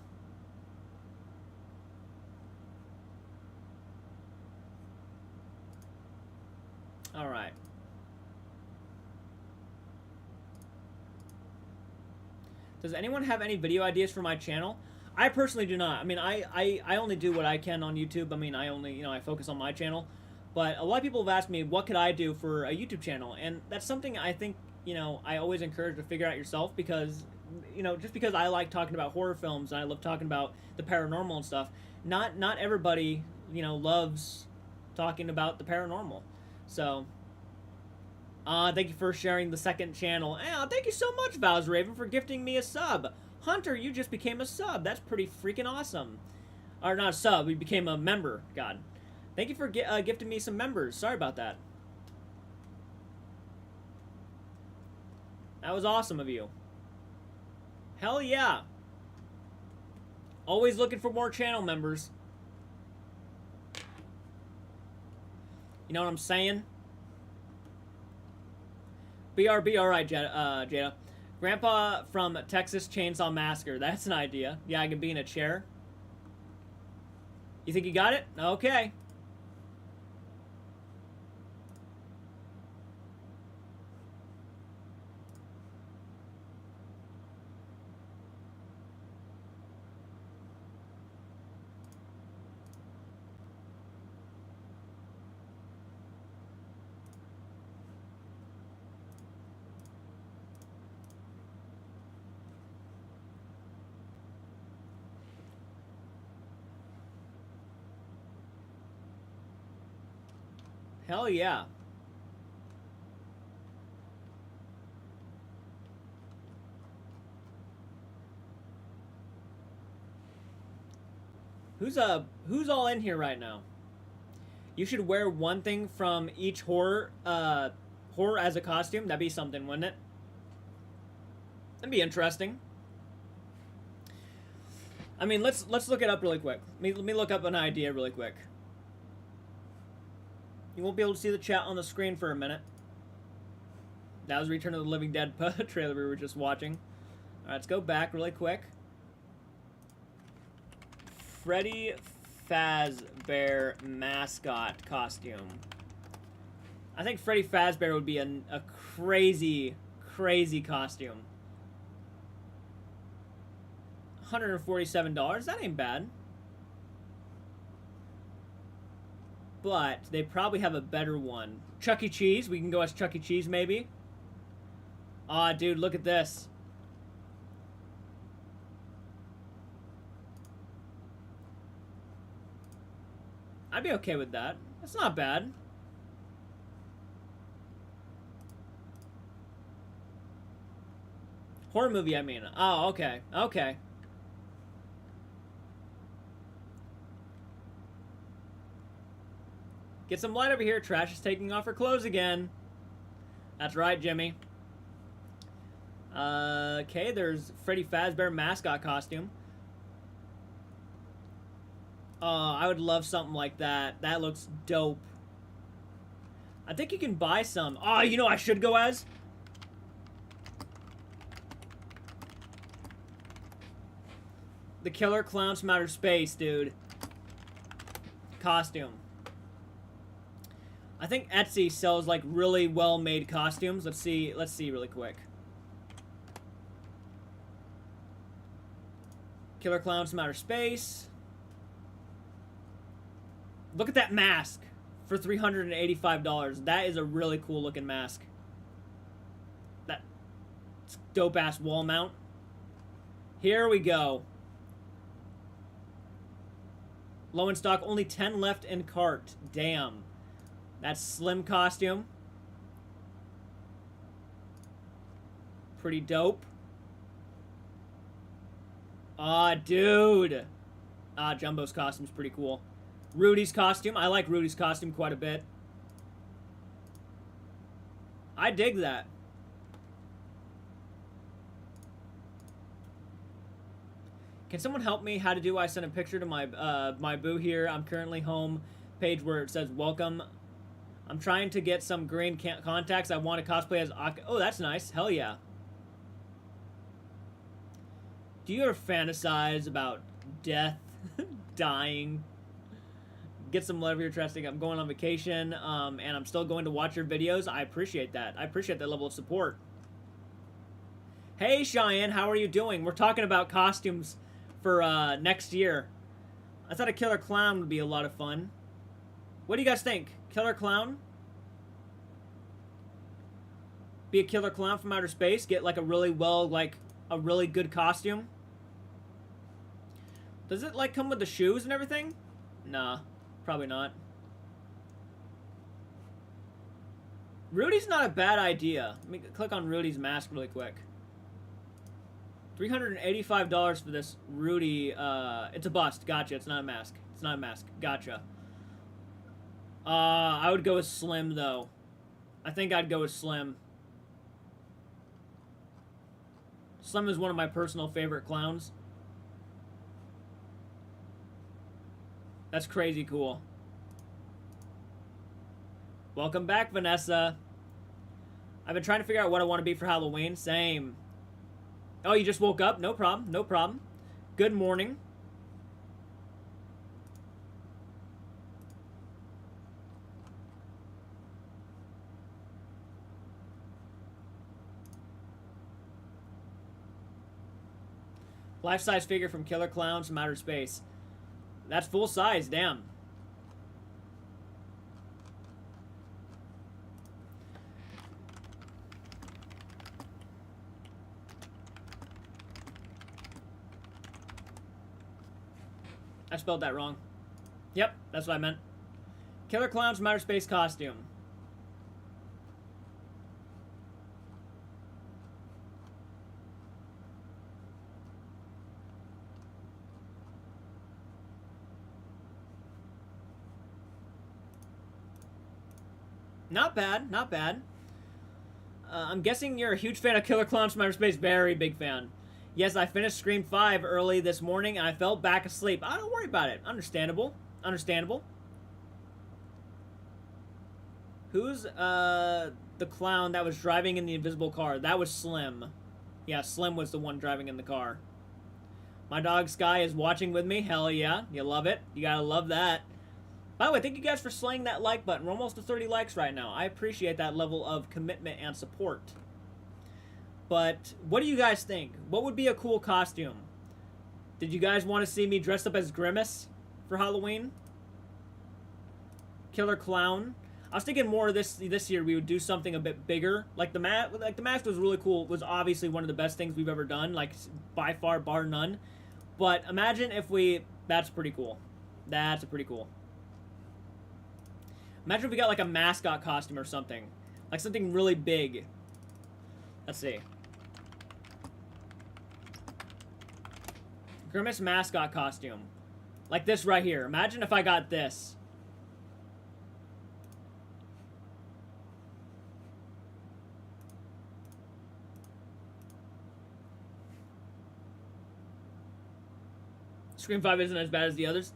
All right. Does anyone have any video ideas for my channel? I personally do not. I mean, I only do what I can on YouTube. I mean, I only, you know, I focus on my channel. But a lot of people have asked me, what could I do for a YouTube channel? And that's something I think, you know, I always encourage to figure out yourself because... You know, just because I like talking about horror films and I love talking about the paranormal and stuff, not everybody, you know, loves talking about the paranormal. So, thank you for sharing the second channel. Thank you so much, Val's Raven, for gifting me a sub. Hunter, you just became a sub. That's pretty freaking awesome. Or not a sub, you became a member. God. Thank you for gifting me some members. Sorry about that. That was awesome of you. Hell yeah. Always looking for more channel members. You know what I'm saying? BRB, alright, Jada. Grandpa from Texas Chainsaw Massacre. That's an idea. Yeah, I can be in a chair. You think you got it? Okay. Hell yeah. Who's all in here right now? You should wear one thing from each horror as a costume. That'd be something, wouldn't it? That'd be interesting. I mean, let's look it up really quick. Let me look up an idea really quick. You won't be able to see the chat on the screen for a minute. That was Return of the Living Dead trailer we were just watching. All right, let's go back really quick. Freddy Fazbear mascot costume. I think Freddy Fazbear would be a crazy, crazy costume. $147. That ain't bad. But they probably have a better one. Chuck E. Cheese. We can go as Chuck E. Cheese, maybe. Aw, dude, look at this. I'd be okay with that. That's not bad. Horror movie, I mean. Oh, okay. Okay. Get some light over here. Trash is taking off her clothes again. That's right, Jimmy. Okay, there's Freddy Fazbear mascot costume. I would love something like that. That looks dope. I think you can buy some. Oh, you know I should go as? The Killer Clowns from Outer Space, dude. Costume. I think Etsy sells like really well-made costumes. Let's see really quick. Killer Clowns from Outer Space. Look at that mask for $385. That is a really cool looking mask. That dope ass wall mount. Here we go. Low in stock, only 10 left in cart. Damn. That's slim costume. Pretty dope. Ah, dude. Ah, Jumbo's costume's pretty cool. Rudy's costume. I like Rudy's costume quite a bit. I dig that. Can someone help me? How to do I send a picture to my my boo here? I'm currently home page where it says welcome. I'm trying to get some green contacts. I want to cosplay as Oh, that's nice. Hell yeah. Do you ever fantasize about death, dying? Get some love you're trusting. I'm going on vacation, and I'm still going to watch your videos. I appreciate that. I appreciate that level of support. Hey, Cheyenne, how are you doing? We're talking about costumes for next year. I thought a killer clown would be a lot of fun. What do you guys think? Killer clown? Be a killer clown from outer space? Get like a really a really good costume? Does it like come with the shoes and everything? Nah, probably not. Rudy's not a bad idea. Let me click on Rudy's mask really quick. $385 for this Rudy. It's a bust. Gotcha. It's not a mask. It's not a mask. Gotcha. I would go with Slim, though. I think I'd go with Slim. Slim is one of my personal favorite clowns. That's crazy cool. Welcome back, Vanessa. I've been trying to figure out what I want to be for Halloween. Same. Oh, you just woke up? No problem. No problem. Good morning. Life-size figure from Killer Clowns from Outer Space. That's full size, damn. I spelled that wrong. Yep, that's what I meant. Killer Clowns from Outer Space costume. Not bad, not bad. I'm guessing you're a huge fan of Killer Clowns from Outer Space. Very big fan. Yes, I finished Scream 5 early this morning, and I fell back asleep. Oh, don't worry about it. Understandable. Understandable. Who's the clown that was driving in the invisible car? That was Slim. Yeah, Slim was the one driving in the car. My dog Sky is watching with me. Hell yeah. You love it. You gotta love that. By the way, thank you guys for slaying that like button. We're almost to 30 likes right now. I appreciate that level of commitment and support. But what do you guys think? What would be a cool costume? Did you guys want to see me dressed up as Grimace for Halloween? Killer Clown? I was thinking more this year we would do something a bit bigger. Like the mask was really cool. It was obviously one of the best things we've ever done, like by far, bar none. But imagine if that's pretty cool. That's pretty cool. Imagine if we got like a mascot costume or something. Like something really big. Let's see. Grimace mascot costume. Like this right here. Imagine if I got this. Scream 5 isn't as bad as the others.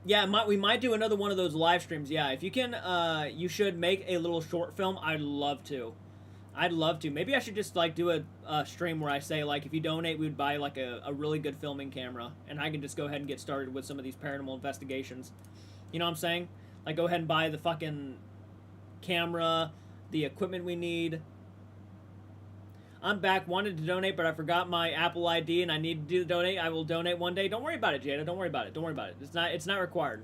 Yeah, we might do another one of those live streams. Yeah, if you can, you should make a little short film. I'd love to. I'd love to. Maybe I should just, like, do a stream where I say, like, if you donate, we would buy, like, a really good filming camera. And I can just go ahead and get started with some of these paranormal investigations. You know what I'm saying? Like, go ahead and buy the fucking camera, the equipment we need. I'm back. Wanted to donate, but I forgot my Apple ID, and I need to donate. I will donate one day. Don't worry about it, Jada. Don't worry about it. Don't worry about it. It's not required.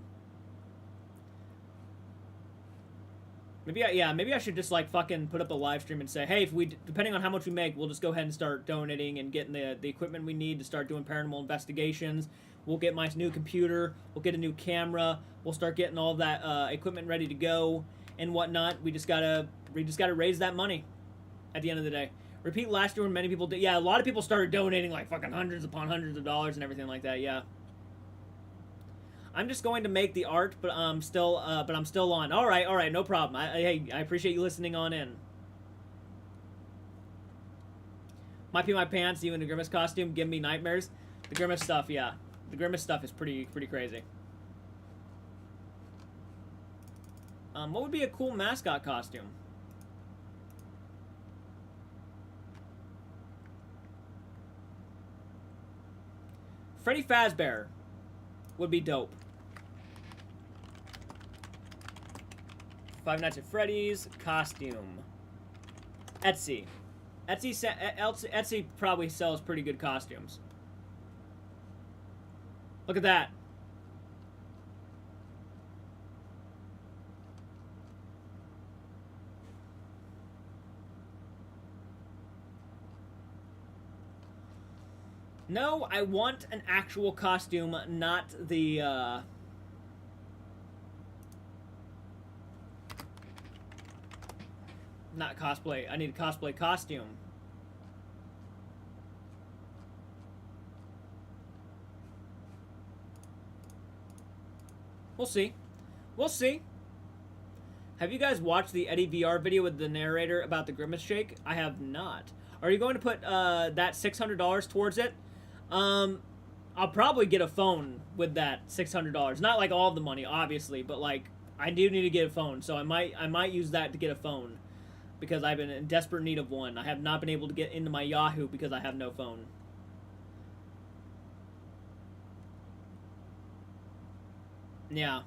Maybe I should just like fucking put up a live stream and say, hey, if we depending on how much we make, we'll just go ahead and start donating and getting the equipment we need to start doing paranormal investigations. We'll get my new computer. We'll get a new camera. We'll start getting all that equipment ready to go and whatnot. We just gotta raise that money at the end of the day. Repeat last year when many people did. Yeah, a lot of people started donating like fucking hundreds upon hundreds of dollars and everything like that. Yeah. I'm just going to make the art, but I'm still on. All right, no problem. Hey, I appreciate you listening on in. Might pee my pants. You in the Grimace costume, give me nightmares. The Grimace stuff, yeah. The Grimace stuff is pretty crazy. What would be a cool mascot costume? Freddy Fazbear would be dope. Five Nights at Freddy's costume. Etsy. Etsy probably sells pretty good costumes. Look at that. No, I want an actual costume, not the, not cosplay. I need a cosplay costume. We'll see. We'll see. Have you guys watched the Eddie VR video with the narrator about the Grimace Shake? I have not. Are you going to put that $600 towards it? I'll probably get a phone with that $600. Not like all of the money, obviously, but like I do need to get a phone, so I might use that to get a phone because I've been in desperate need of one. I have not been able to get into my Yahoo because I have no phone. Yeah.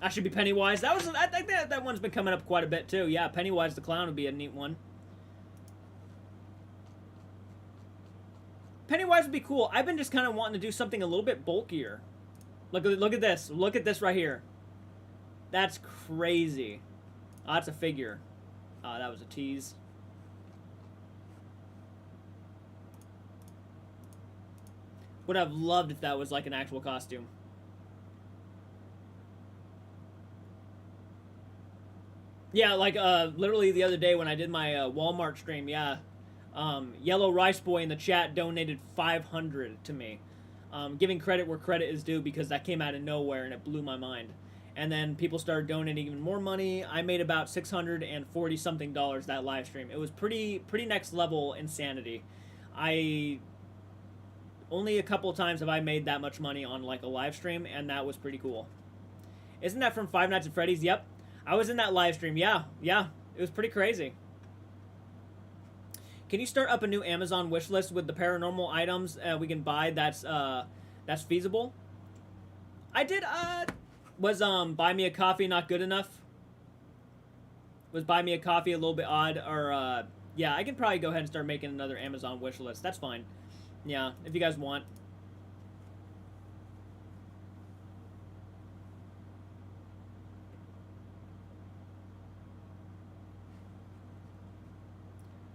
I should be Pennywise. I think that one's been coming up quite a bit too. Yeah, Pennywise the Clown would be a neat one. Pennywise would be cool. I've been just kind of wanting to do something a little bit bulkier. Look at this. Look at this right here. That's crazy. Oh, that's a figure. Oh, that was a tease. Would have loved if that was like an actual costume. Yeah, like, literally the other day when I did my Walmart stream, yeah, Yellow Rice Boy in the chat donated $500 to me. Giving credit where credit is due because that came out of nowhere and it blew my mind. and then people started donating even more money. I made about $640 something that live stream. It was pretty next level insanity. I only a couple times have I made that much money on like a live stream, and that was pretty cool. Isn't that from Five Nights at Freddy's? Yep, I was in that live stream. Yeah, it was pretty crazy. Can you start up a new Amazon wish list with the paranormal items we can buy? That's feasible. I did. Was Buy Me a Coffee not good enough? Was Buy Me a Coffee a little bit odd? Or yeah, I can probably go ahead and start making another Amazon wish list. That's fine. Yeah, if you guys want.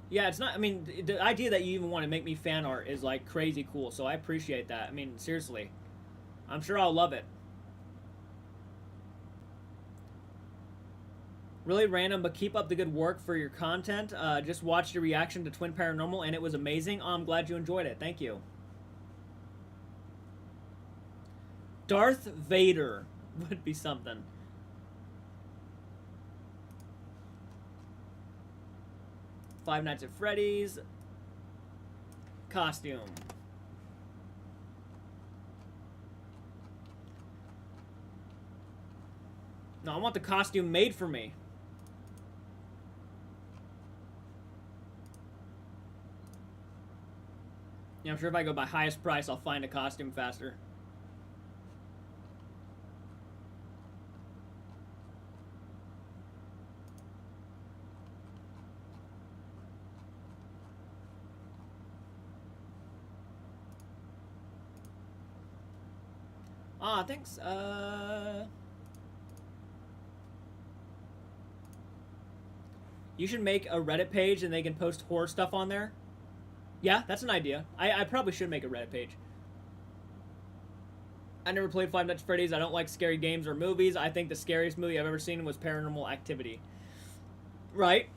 Yeah, it's not, I mean, the idea that you even want to make me fan art is, like, crazy cool, so I appreciate that. I mean, seriously. I'm sure I'll love it. Really random, but keep up the good work for your content. Just watched your reaction to Twin Paranormal, and it was amazing. Oh, I'm glad you enjoyed it. Thank you. Darth Vader would be something. Five Nights at Freddy's costume. No, I want the costume made for me. Yeah, I'm sure if I go by highest price, I'll find a costume faster. Ah, thanks. You should make a Reddit page and they can post horror stuff on there. Yeah, that's an idea. I probably should make a Reddit page. I never played Five Nights at Freddy's. I don't like scary games or movies. I think the scariest movie I've ever seen was Paranormal Activity. Right.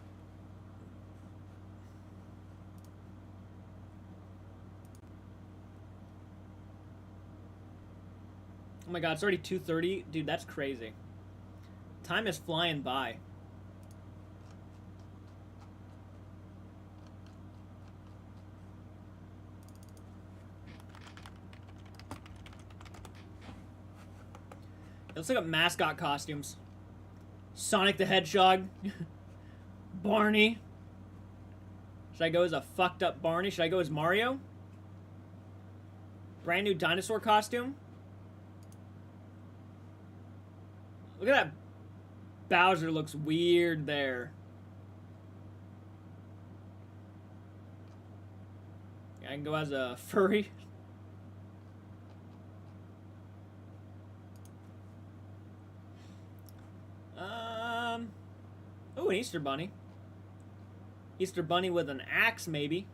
Oh my god, it's already 2:30. Dude, that's crazy. Time is flying by. Let's look up mascot costumes. Sonic the Hedgehog. Barney. Should I go as a fucked up Barney? Should I go as Mario? Brand new dinosaur costume. Look at that. Bowser looks weird there. I can go as a furry. Oh, an Easter Bunny. Easter Bunny with an axe, maybe.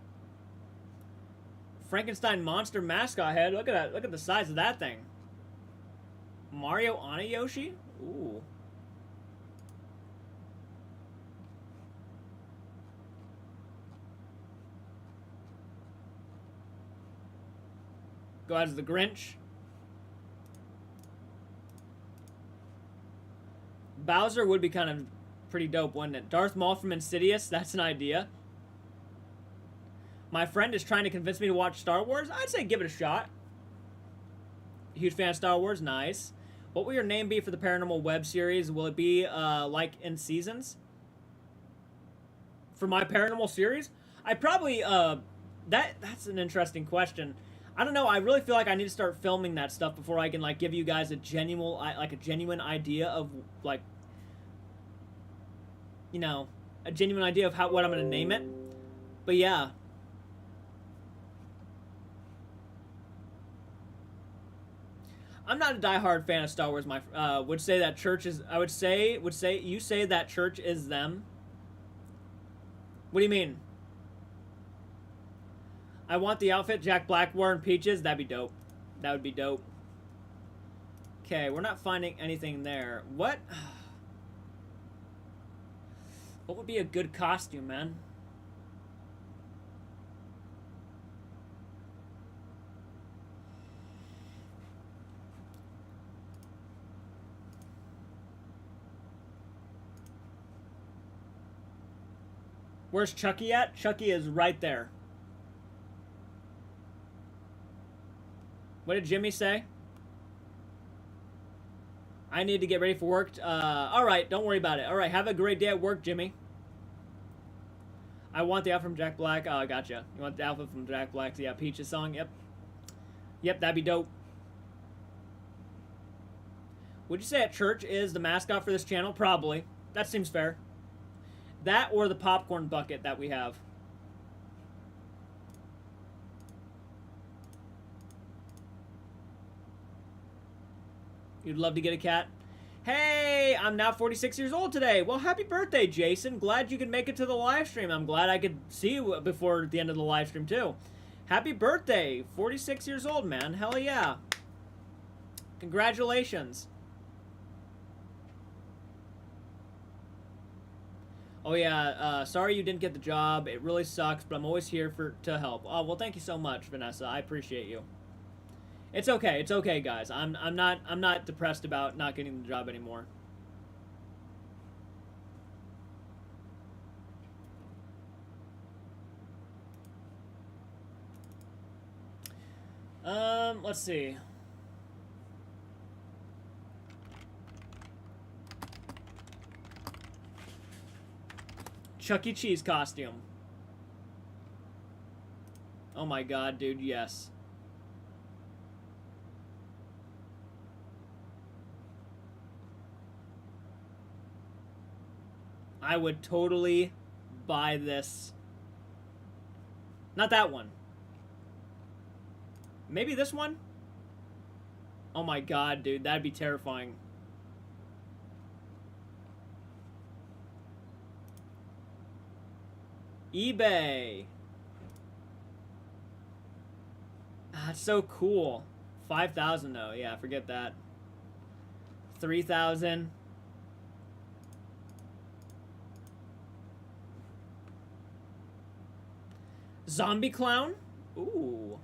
Frankenstein monster mascot head. Look at that. Look at the size of that thing. Mario on a Yoshi? Ooh. Go as the Grinch. Bowser would be kind of pretty dope, wouldn't it? Darth Maul from Insidious. That's an idea. My friend is trying to convince me to watch Star Wars. I'd say give it a shot. Huge fan of Star Wars. Nice. What will your name be for the Paranormal web series? Will it be like in seasons? For my Paranormal series? I probably that's an interesting question. I don't know. I really feel like I need to start filming that stuff before I can like give you guys a genuine idea of like, you know, a genuine idea of what I'm gonna name it. But yeah. I'm not a diehard fan of Star Wars. Would say that church is. Would say you say that church is them. What do you mean? I want the outfit Jack Black wore in Peaches. That'd be dope. That would be dope. Okay, we're not finding anything there. What? What would be a good costume, man? Where's Chucky at? Chucky is right there. What did Jimmy say? I need to get ready for work. Alright, don't worry about it. Alright, have a great day at work, Jimmy. I want the outfit from Jack Black. Oh, I gotcha. You want the outfit from Jack Black's, yeah, Peaches song? Yep. Yep, that'd be dope. Would you say at church is the mascot for this channel? Probably. That seems fair. That or the popcorn bucket that we have. You'd love to get a cat? Hey, I'm now 46 years old today. Well, happy birthday, Jason. Glad you could make it to the live stream. I'm glad I could see you before the end of the live stream, too. Happy birthday. 46 years old, man. Hell yeah. Congratulations. Oh, yeah. Sorry you didn't get the job. It really sucks, but I'm always here to help. Oh, well, thank you so much, Vanessa. I appreciate you. It's okay. It's okay, guys. I'm not depressed about not getting the job anymore. Let's see. Chuck E. Cheese costume. Oh my god, dude, yes. I would totally buy this. Not that one. Maybe this one? Oh my god, dude, that'd be terrifying. eBay. That's so cool. 5,000 though. Yeah, forget that. 3,000. Zombie clown? Ooh.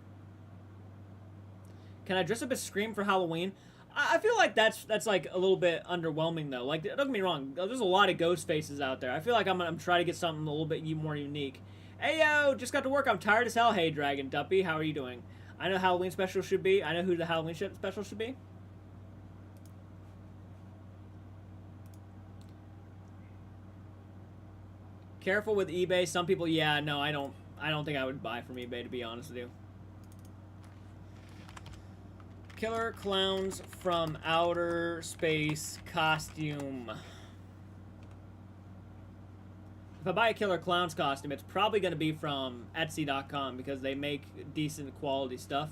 Can I dress up as Scream for Halloween? I feel like that's like a little bit underwhelming though. Like, don't get me wrong, there's a lot of ghost faces out there. I feel like I'm trying to get something a little bit more unique. Hey yo, just got to work. I'm tired as hell. Hey Dragon Duppy, how are you doing? I know Halloween special should be. I know who the Halloween special should be. Careful with eBay. Some people, yeah, no, I don't think I would buy from eBay, to be honest with you. Killer Clowns from Outer Space costume. If I buy a Killer Clowns costume, it's probably going to be from Etsy.com because they make decent quality stuff.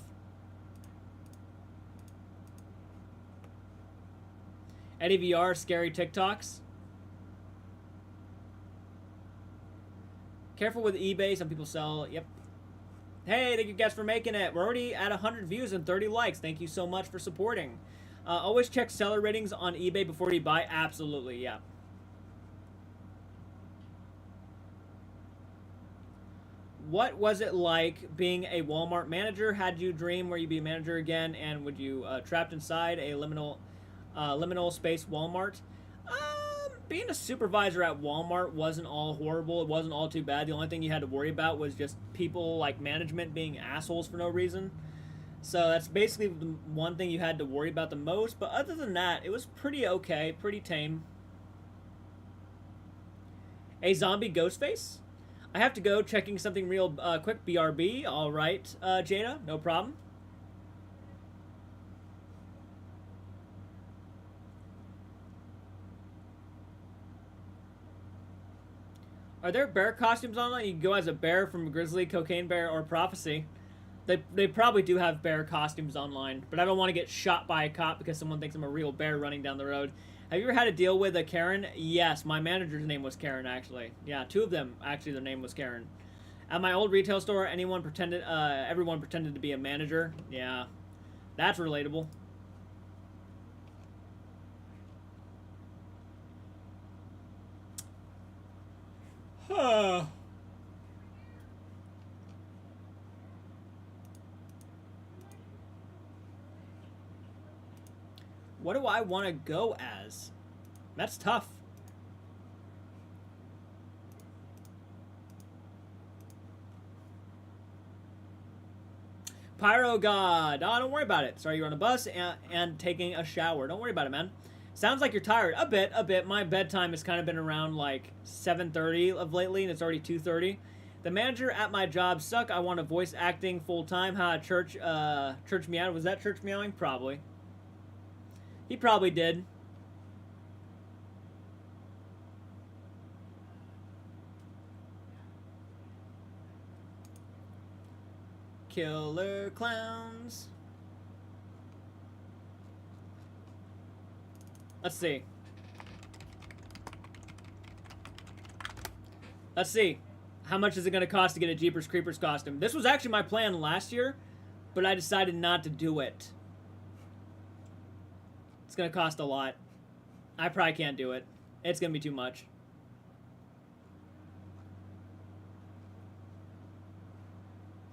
Eddie VR, scary TikToks. Careful with eBay. Some people sell, yep. Hey, thank you guys for making it. We're already at 100 views and 30 likes. Thank you so much for supporting. Always check seller ratings on eBay before you buy. Absolutely, yeah. What was it like being a Walmart manager? Had you dream where you'd be a manager again, and would you trapped inside a liminal space Walmart? Being a supervisor at Walmart wasn't all horrible. It wasn't all too bad. The only thing you had to worry about was just people like management being assholes for no reason. So that's basically the one thing you had to worry about the most. But other than that, it was pretty okay, pretty tame. A zombie ghost face? I have to go. Checking something real quick. BRB. All right, Jada. No problem. Are there bear costumes online? You can go as a bear from Grizzly, Cocaine Bear, or Prophecy. They probably do have bear costumes online, but I don't want to get shot by a cop because someone thinks I'm a real bear running down the road. Have you ever had to deal with a Karen? Yes, my manager's name was Karen, actually. Yeah, two of them, actually, their name was Karen. At my old retail store, everyone pretended to be a manager. Yeah, that's relatable. What do I want to go as? That's tough. Pyro God. Oh, don't worry about it. Sorry, you're on a bus and taking a shower. Don't worry about it, man. Sounds like you're tired. A bit. My bedtime has kind of been around like 7:30 of lately, and it's already 2:30. The manager at my job suck. I want to voice acting full time. Church meow. Was that church meowing? Probably. He probably did. Killer clowns. Let's see. Let's see. How much is it going to cost to get a Jeepers Creepers costume? This was actually my plan last year, but I decided not to do it. It's going to cost a lot. I probably can't do it. It's going to be too much.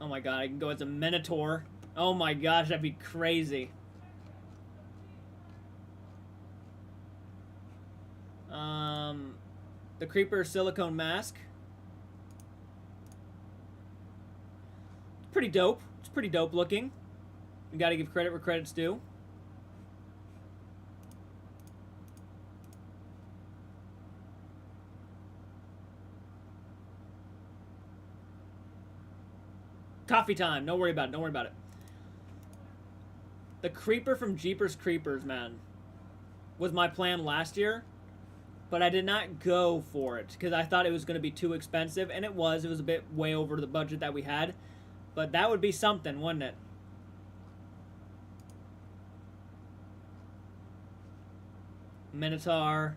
Oh my god, I can go as a Minotaur. Oh my gosh, that'd be crazy. The Creeper silicone mask. It's pretty dope. It's pretty dope looking. You gotta give credit where credit's due. Coffee time. Don't worry about it. Don't worry about it. The Creeper from Jeepers Creepers, man, was my plan last year. But I did not go for it because I thought it was going to be too expensive. And it was. It was a bit way over the budget that we had. But that would be something, wouldn't it? Minotaur.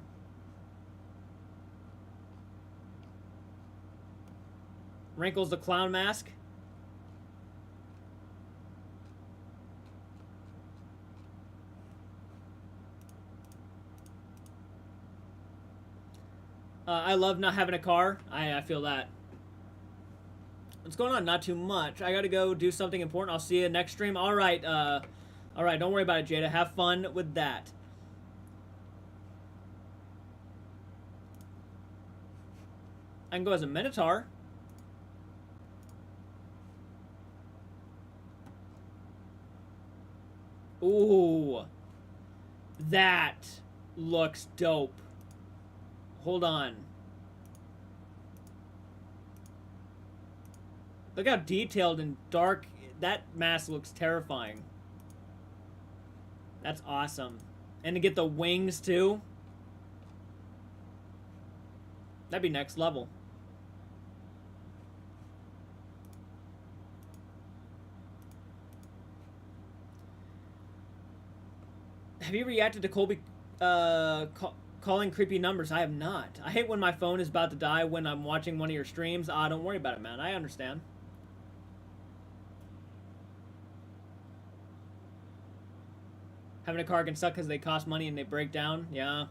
Wrinkles the Clown mask. I love not having a car. I feel that. What's going on? Not too much. I gotta go do something important. I'll see you next stream. Alright, alright, don't worry about it, Jada. Have fun with that. I can go as a Minotaur. Ooh. That looks dope. Hold on. Look how detailed and dark that mask looks. Terrifying. That's awesome. And to get the wings too. That'd be next level. Have you reacted to Colby calling creepy numbers? I have not. I hate when my phone is about to die when I'm watching one of your streams. Don't worry about it, man. I understand. Having a car can suck because they cost money and they break down. Yeah.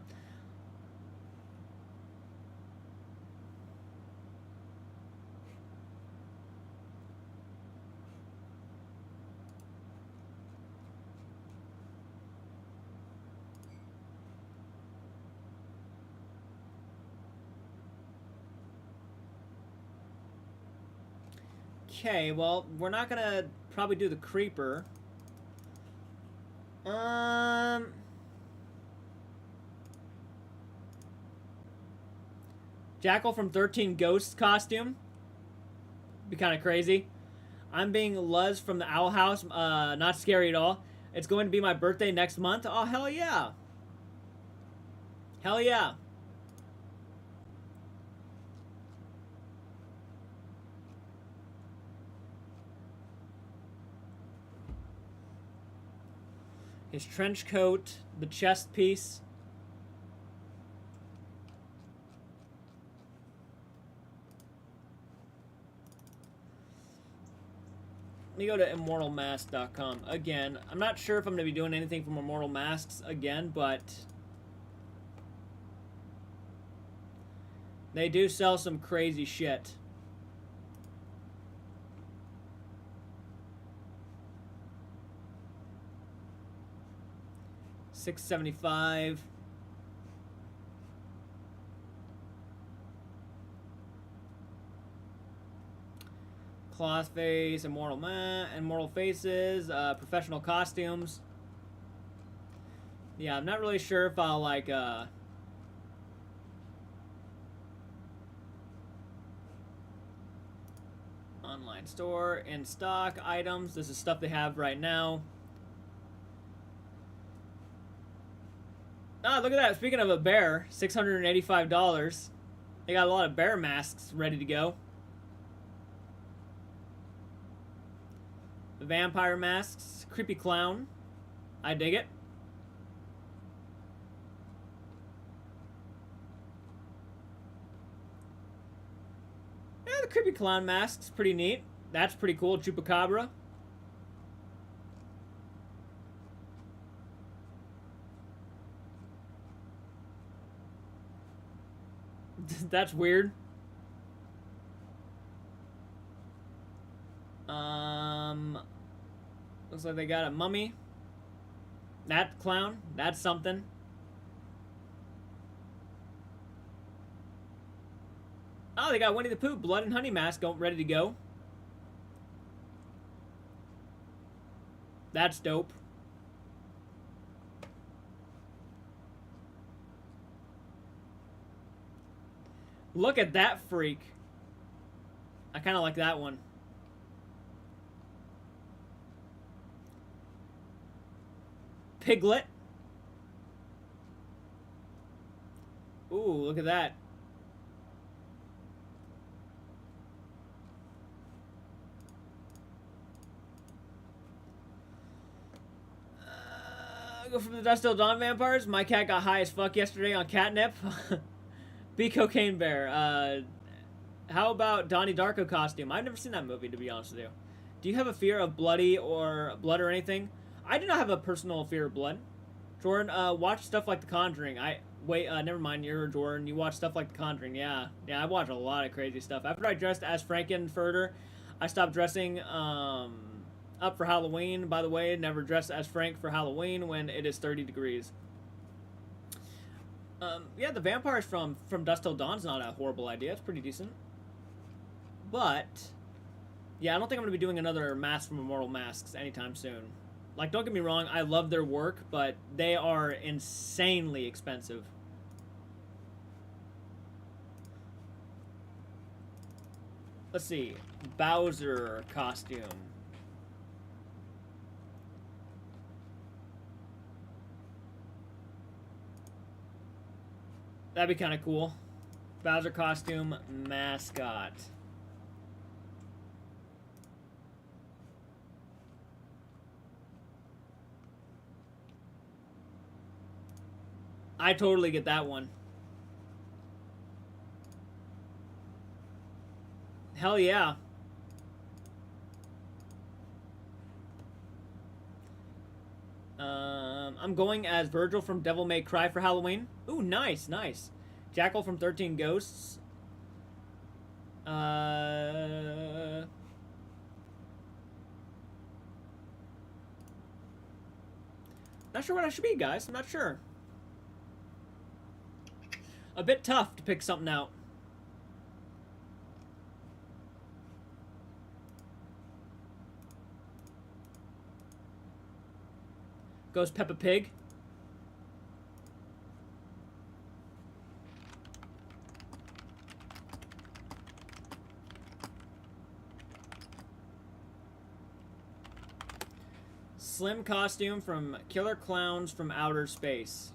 Okay, well, we're not gonna probably do the Creeper. Jackal from 13 Ghosts costume. Be kind of crazy. I'm being Luz from the Owl House. Not scary at all. It's going to be my birthday next month. Oh, hell yeah. Hell yeah. His trench coat, the chest piece. Let me go to immortalmask.com again. I'm not sure if I'm going to be doing anything from Immortal Masks again, but they do sell some crazy shit. $6.75. Cloth face, immortal faces, professional costumes. Yeah, I'm not really sure if I'll like online store, in stock items. This is stuff they have right now. Ah, look at that. Speaking of a bear, $685. They got a lot of bear masks ready to go. The vampire masks, creepy clown. I dig it. Yeah, the creepy clown mask's pretty neat. That's pretty cool. Chupacabra. That's weird. Looks like they got a mummy. That clown, that's something. Oh, they got Winnie the Pooh, Blood and Honey mask ready to go. That's dope. Look at that freak. I kind of like that one. Piglet. Ooh, look at that. Go from the Dust Till Dawn vampires. My cat got high as fuck yesterday on catnip. Be Cocaine Bear. How about Donnie Darko costume? I've never seen that movie, to be honest with you. Do you have a fear of blood or anything? I do not have a personal fear of blood. Jordan, watch stuff like The Conjuring. Never mind, you're Jordan. You watch stuff like The Conjuring. Yeah, I watch a lot of crazy stuff. After I dressed as Frankenfurter, I stopped dressing up for Halloween. By the way, never dress as Frank for Halloween when it is 30 degrees. Yeah, the vampires from Dusk Till Dawn's not a horrible idea. It's pretty decent. But, yeah, I don't think I'm going to be doing another Mask from Immortal Masks anytime soon. Like, don't get me wrong, I love their work, but they are insanely expensive. Let's see. Bowser costume. That'd be kind of cool. Bowser costume mascot. I totally get that one. Hell yeah. I'm going as Virgil from Devil May Cry for Halloween. Ooh, nice, nice. Jackal from 13 Ghosts. Not sure what I should be, guys. I'm not sure. A bit tough to pick something out. Goes Peppa Pig. Slim costume from Killer Clowns from Outer Space.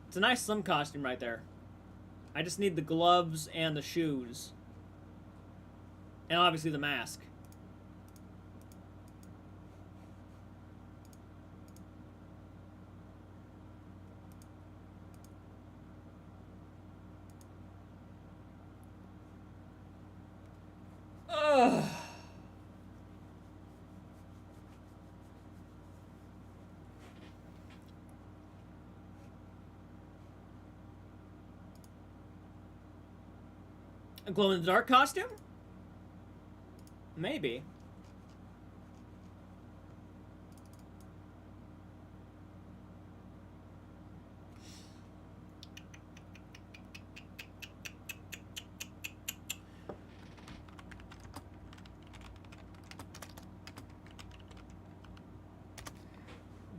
It's a nice slim costume right there. I just need the gloves and the shoes. And obviously the mask. Ugh. A glow-in-the-dark costume? Maybe.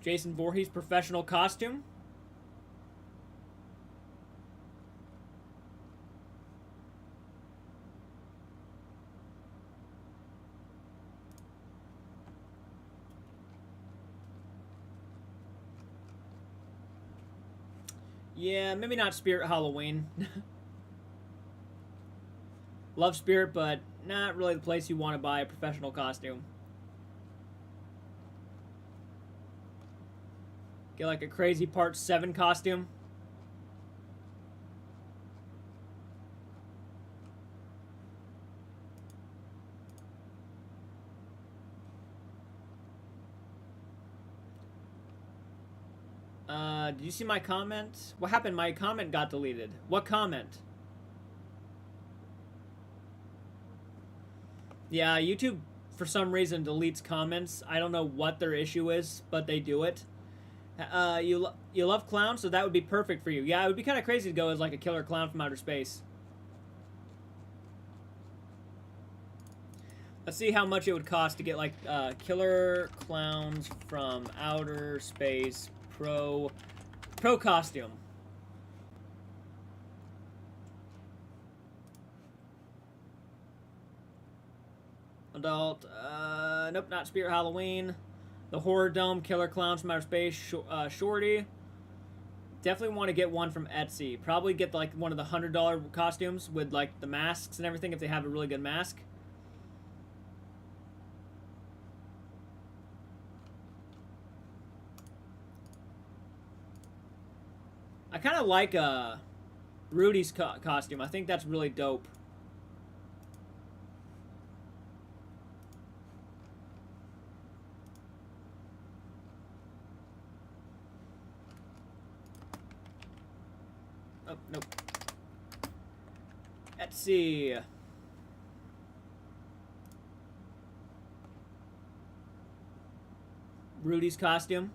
Jason Voorhees professional costume. Yeah, maybe not Spirit Halloween. Love Spirit, but not really the place you want to buy a professional costume. Get like a Crazy Part 7 costume. Did you see my comment? What happened? My comment got deleted. What comment? Yeah, YouTube for some reason deletes comments. I don't know what their issue is, but they do it. You love clowns, so that would be perfect for you. Yeah, it would be kind of crazy to go as like a killer clown from outer space. Let's see how much it would cost to get like killer clowns from outer space pro costume. Adult, nope, not Spirit Halloween. The Horror Dome, Killer Clowns from Outer Space, Shorty. Definitely want to get one from Etsy. Probably get like one of the $100 costumes with like the masks and everything if they have a really good mask. I kind of like Rudy's costume. I think that's really dope. Oh, nope. Etsy. Rudy's costume.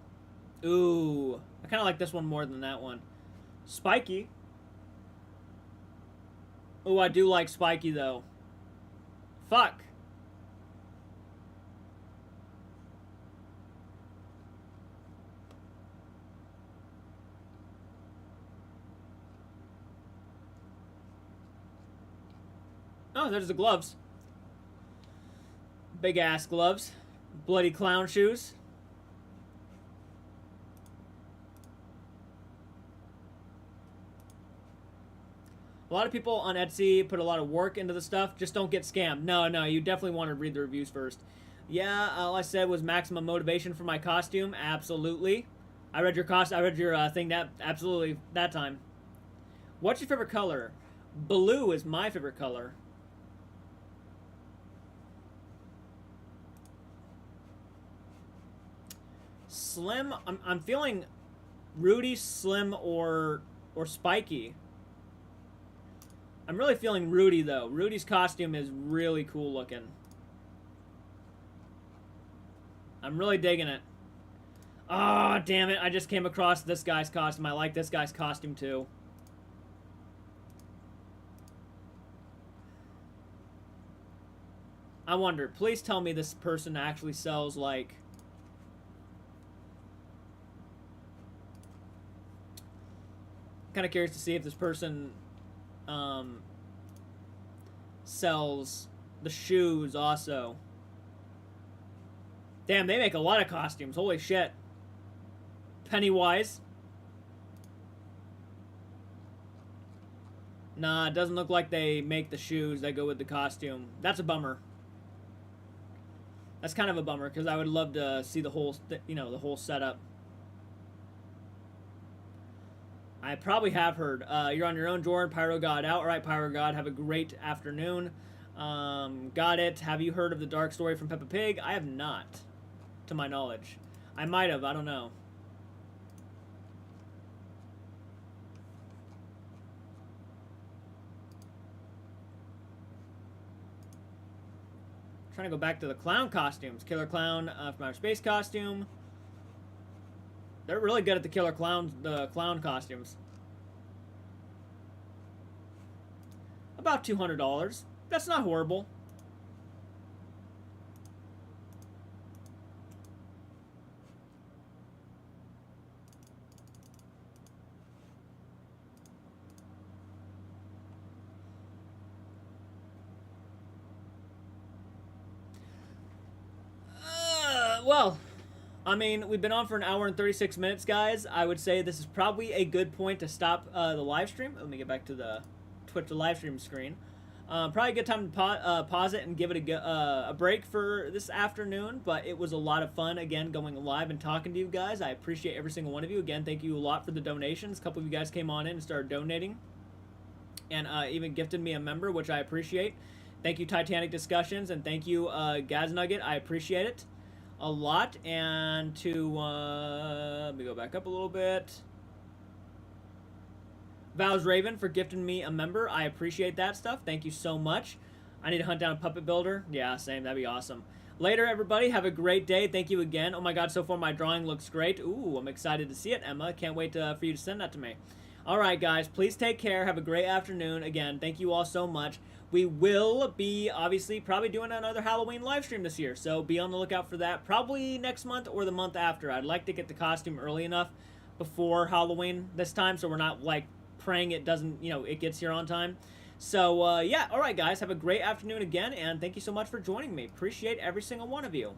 Ooh. I kind of like this one more than that one. Spiky. Oh, I do like Spiky, though. Fuck. Oh, there's the gloves. Big-ass gloves. Bloody clown shoes. A lot of people on Etsy put a lot of work into the stuff. Just don't get scammed. No, you definitely want to read the reviews first. Yeah, all I said was maximum motivation for my costume. Absolutely. I read your thing that absolutely that time. What's your favorite color? Blue is my favorite color. Slim. I'm feeling Rudy, Slim, or Spiky. I'm really feeling Rudy, though. Rudy's costume is really cool looking. I'm really digging it. Ah, oh, damn it. I just came across this guy's costume. I like this guy's costume, too. I wonder. Please tell me this person actually sells, like... kind of curious to see if this person... sells the shoes also. Damn, they make a lot of costumes. Holy shit. Pennywise. Nah, it doesn't look like they make the shoes that go with the costume. That's a bummer. That's kind of a bummer because I would love to see the whole, the whole setup. I probably have heard. You're on your own, Jordan. Pyro God out. All right, Pyro God. Have a great afternoon. Got it. Have you heard of the dark story from Peppa Pig? I have not, to my knowledge. I might have. I don't know. Trying to go back to the clown costumes. Killer Clown from Outer Space costume. They're really good at the clown costumes. About $200. That's not horrible. I mean, we've been on for an hour and 36 minutes, guys. I would say this is probably a good point to stop the live stream. Let me get back to the Twitch live stream screen. Probably a good time to pause it and give it a break for this afternoon. But it was a lot of fun, again, going live and talking to you guys. I appreciate every single one of you. Again, thank you a lot for the donations. A couple of you guys came on in and started donating. And even gifted me a member, which I appreciate. Thank you, Titanic Discussions. And thank you, Gaz Nugget. I appreciate it a lot. And to let me go back up a little bit. Vows Raven for gifting me a member. I appreciate that stuff. Thank you so much. I need to hunt down a puppet builder. Yeah, same. That'd be awesome. Later, everybody. Have a great day. Thank you again. Oh my god, so far my drawing looks great. Ooh, I'm excited to see it, Emma. Can't wait for you to send that to me. All right, guys. Please take care. Have a great afternoon. Again, thank you all so much. We will be, obviously, probably doing another Halloween live stream this year. So be on the lookout for that. Probably next month or the month after. I'd like to get the costume early enough before Halloween this time, so we're not, like, praying it doesn't, it gets here on time. So, yeah. All right, guys. Have a great afternoon again, and thank you so much for joining me. Appreciate every single one of you.